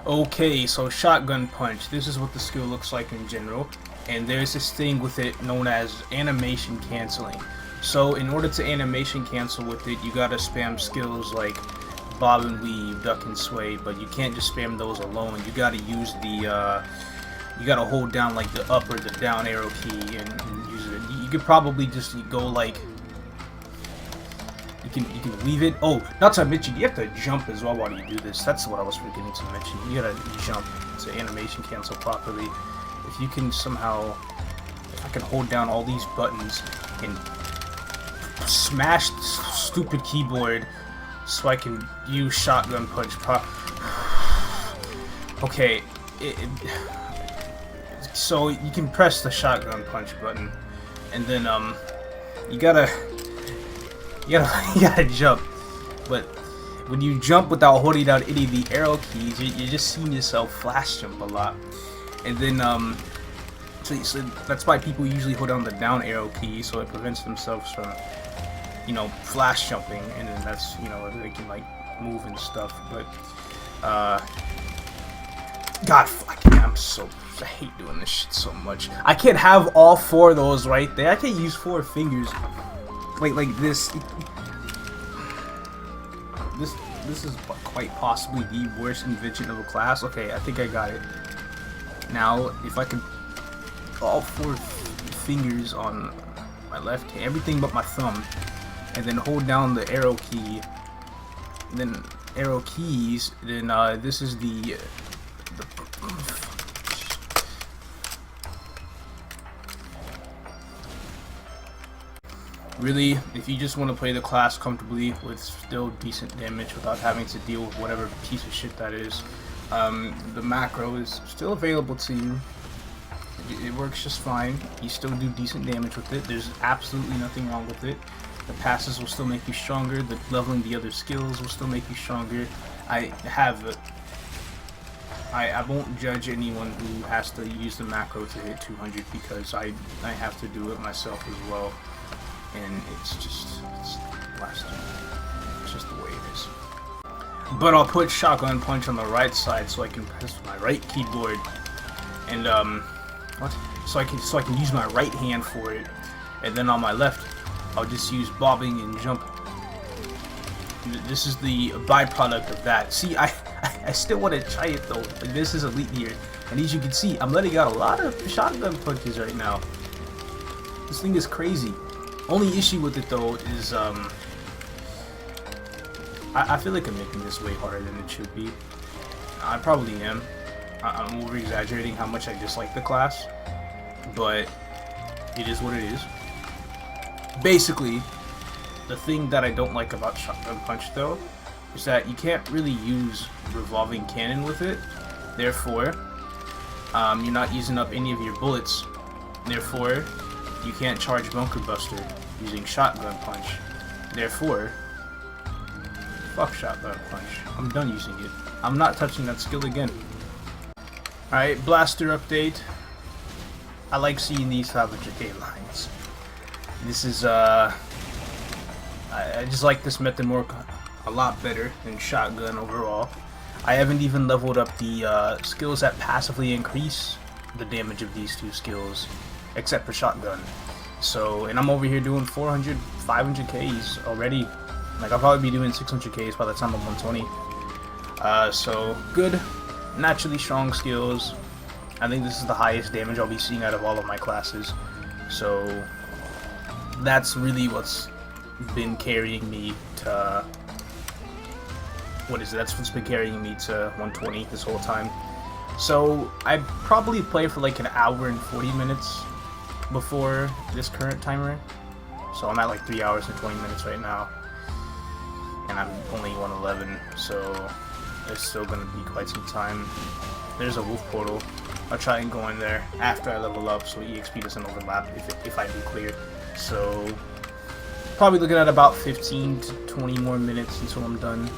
Okay, so shotgun punch, this is what the skill looks like in general, and there's this thing with it known as animation canceling. So in order to animation cancel with it, you gotta spam skills like bob and weave, duck and sway, but you can't just spam those alone. You gotta use the you gotta hold down like the up or the down arrow key and use it. You could probably just go like, you can weave it. Oh, not to mention, you have to jump as well while you do this. That's what I was forgetting to mention. You gotta jump to animation cancel properly. If you can somehow, if I can hold down all these buttons and smash this stupid keyboard so I can use shotgun punch okay, so you can press the shotgun punch button, and then you gotta jump. But when you jump without holding down any of the arrow keys, you're just seeing yourself flash jump a lot. And then so that's why people usually hold down the down arrow key, so it prevents themselves from, you know, flash jumping, and then that's, you know, they can like move and stuff. But God, I hate doing this shit so much. I can't have all 4 of those right there. I can't use 4 fingers like this. This is quite possibly the worst invention of a class. Okay, I think I got it. Now, if I could all 4 fingers on my left hand, everything but my thumb, and then hold down the arrow key, and then arrow keys, then this is the really, if you just want to play the class comfortably with still decent damage without having to deal with whatever piece of shit that is, the macro is still available to you. It works just fine. You still do decent damage with it. There's absolutely nothing wrong with it. The passes will still make you stronger. The leveling the other skills will still make you stronger. I won't judge anyone who has to use the macro to hit 200 because I have to do it myself as well. And it's just the way it is. But I'll put shotgun punch on the right side so I can press my right keyboard, and so I can use my right hand for it, and then on my left, I'll just use bobbing and jump. This is the byproduct of that. See, I still want to try it though. Like, this is elite here, and as you can see, I'm letting out a lot of shotgun punches right now. This thing is crazy. Only issue with it though is I feel like I'm making this way harder than it should be. I probably am. I'm over exaggerating how much I dislike the class, but it is what it is. Basically, the thing that I don't like about Shotgun Punch though is that you can't really use revolving cannon with it. Therefore, you're not using up any of your bullets. Therefore, you can't charge Bunker Buster using Shotgun Punch. Therefore, fuck Shotgun Punch. I'm done using it. I'm not touching that skill again. Alright, Blaster update. I like seeing these 500k lines. This is, I just like this method more, a lot better than Shotgun overall. I haven't even leveled up the skills that passively increase the damage of these two skills, except for Shotgun. So, and I'm over here doing 400, 500Ks already. Like, I'll probably be doing 600Ks by the time I'm 120. So, good, naturally strong skills. I think this is the highest damage I'll be seeing out of all of my classes. So, that's really what's been carrying me to... That's what's been carrying me to 120 this whole time. So, I probably play for like an hour and 40 minutes before this current timer. So I'm at like 3 hours and 20 minutes right now, and I'm only 111, so there's still gonna be quite some time. There's a wolf portal. I'll try and go in there after I level up so EXP doesn't overlap if I do clear. So probably looking at about 15 to 20 more minutes until I'm done.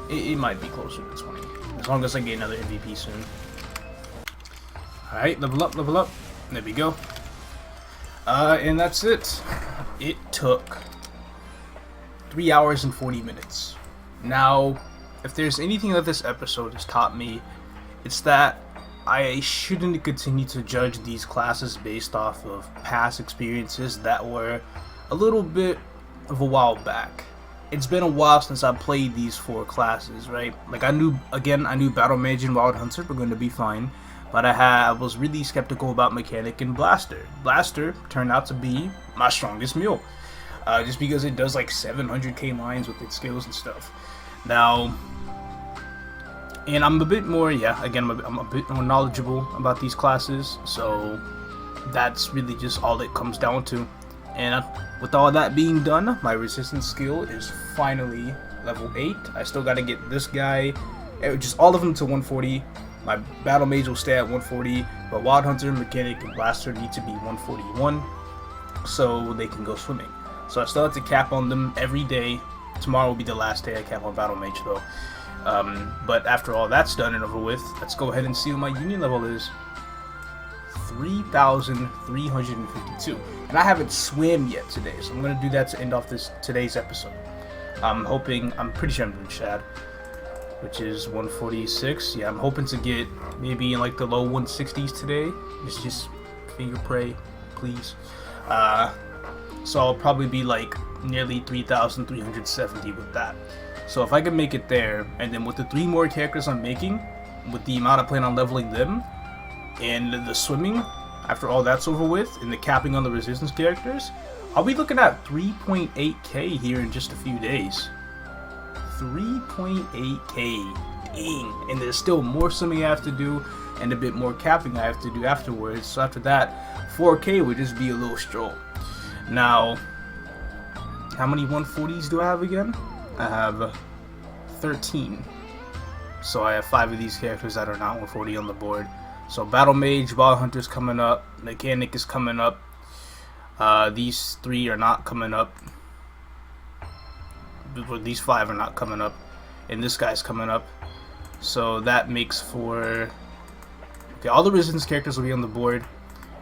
It might be closer to 20, as long as I get another MVP soon. Alright, level up, level up. There we go. And that's it. It took 3 hours and 40 minutes. Now, if there's anything that this episode has taught me, it's that I shouldn't continue to judge these classes based off of past experiences that were a little bit of a while back. It's been a while since I played these 4 classes, right? Like, I knew Battle Mage and Wild Hunter were going to be fine, but I was really skeptical about Mechanic and Blaster. Blaster turned out to be my strongest mule, just because it does like 700k lines with its skills and stuff. Now, and I'm a bit more, I'm a bit more knowledgeable about these classes, so that's really just all it comes down to. And with all that being done, my resistance skill is finally level 8. I still gotta get this guy, just all of them to 140. My Battle Mage will stay at 140, but Wild Hunter, Mechanic, and Blaster need to be 141 so they can go swimming. So I still have to cap on them every day. Tomorrow will be the last day I cap on Battle Mage though. But after all that's done and over with, let's go ahead and see what my union level is. 3,352, and I haven't swam yet today, so I'm gonna do that to end off today's episode. I'm pretty sure I'm doing Shad, which is 146. Yeah, I'm hoping to get maybe in like the low 160s today. Just finger pray, please. So I'll probably be like nearly 3,370 with that. So if I can make it there, and then with the 3 more characters I'm making, with the amount I plan on leveling them, and the swimming, after all that's over with, and the capping on the resistance characters, I'll be looking at 3.8k here in just a few days. 3.8k. Dang. And there's still more swimming I have to do, and a bit more capping I have to do afterwards. So after that, 4k would just be a little stroll. Now, how many 140s do I have again? I have 13. So I have 5 of these characters that are not 140 on the board. So Battle Mage, Wild Hunter's coming up, Mechanic is coming up, these 3 are not coming up, these 5 are not coming up, and this guy's coming up. So that makes for, okay, all the resistance characters will be on the board,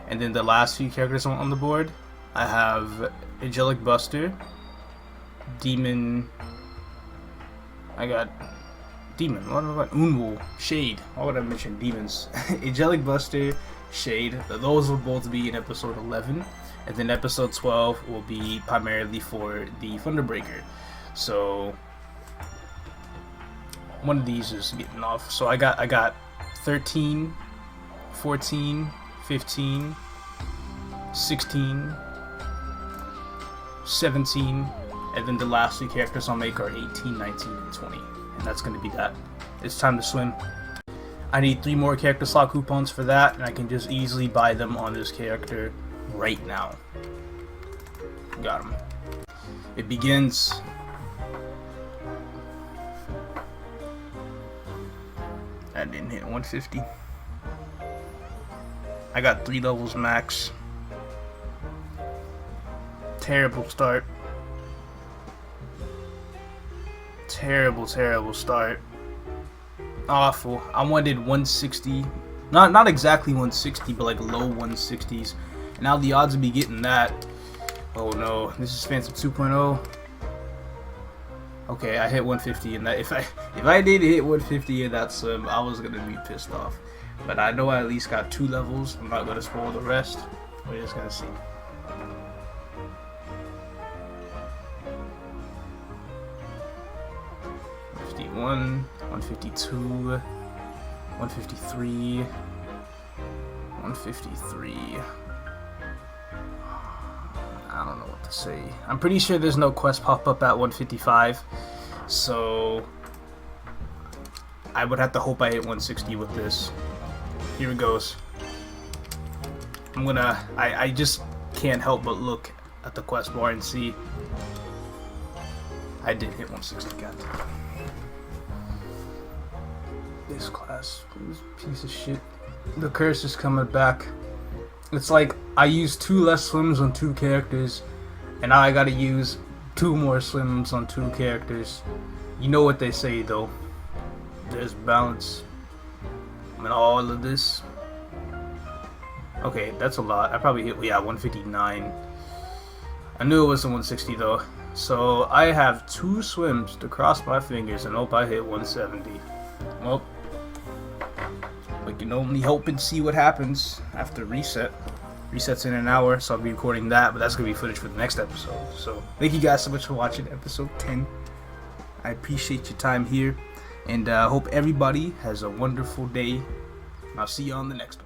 and then the last few characters on the board, I have Angelic Buster, Demon, I got Demon, what about Unwool, Shade, why would I mention demons? Angelic Buster, Shade, those will both be in episode 11, and then episode 12 will be primarily for the Thunderbreaker. So one of these is getting off. So I got 13, 14, 15, 16, 17, and then the last 3 characters I'll make are 18, 19, and 20. And that's going to be that. It's time to swim. I need 3 more character slot coupons for that, and I can just easily buy them on this character right now. Got him. It begins. I didn't hit 150. I got 3 levels max. Terrible start. Terrible start. Awful. I wanted 160. Not exactly 160, but like low 160s. And now the odds of me getting that. Oh no, this is Phantom 2.0. Okay, I hit 150 in that. If I did hit 150 in that swim, I was gonna be pissed off. But I know I at least got 2 levels. I'm not gonna spoil the rest. We're just gonna see. One, 152, 153, 153. I don't know what to say. I'm pretty sure there's no quest pop up at 155, so I would have to hope I hit 160 with this. Here it goes. I just can't help but look at the quest bar and see. I did hit 160, god. This class, this piece of shit. The curse is coming back. It's like I used 2 less swims on 2 characters, and now I gotta use 2 more swims on 2 characters. You know what they say though. There's balance in all of this. Okay, that's a lot. I probably hit 159. I knew it wasn't 160 though. So I have 2 swims to cross my fingers and hope I hit 170. Well, we can only hope and see what happens after reset. Reset's in an hour, so I'll be recording that, but that's going to be footage for the next episode. So, thank you guys so much for watching episode 10. I appreciate your time here, and I hope everybody has a wonderful day. I'll see you on the next one.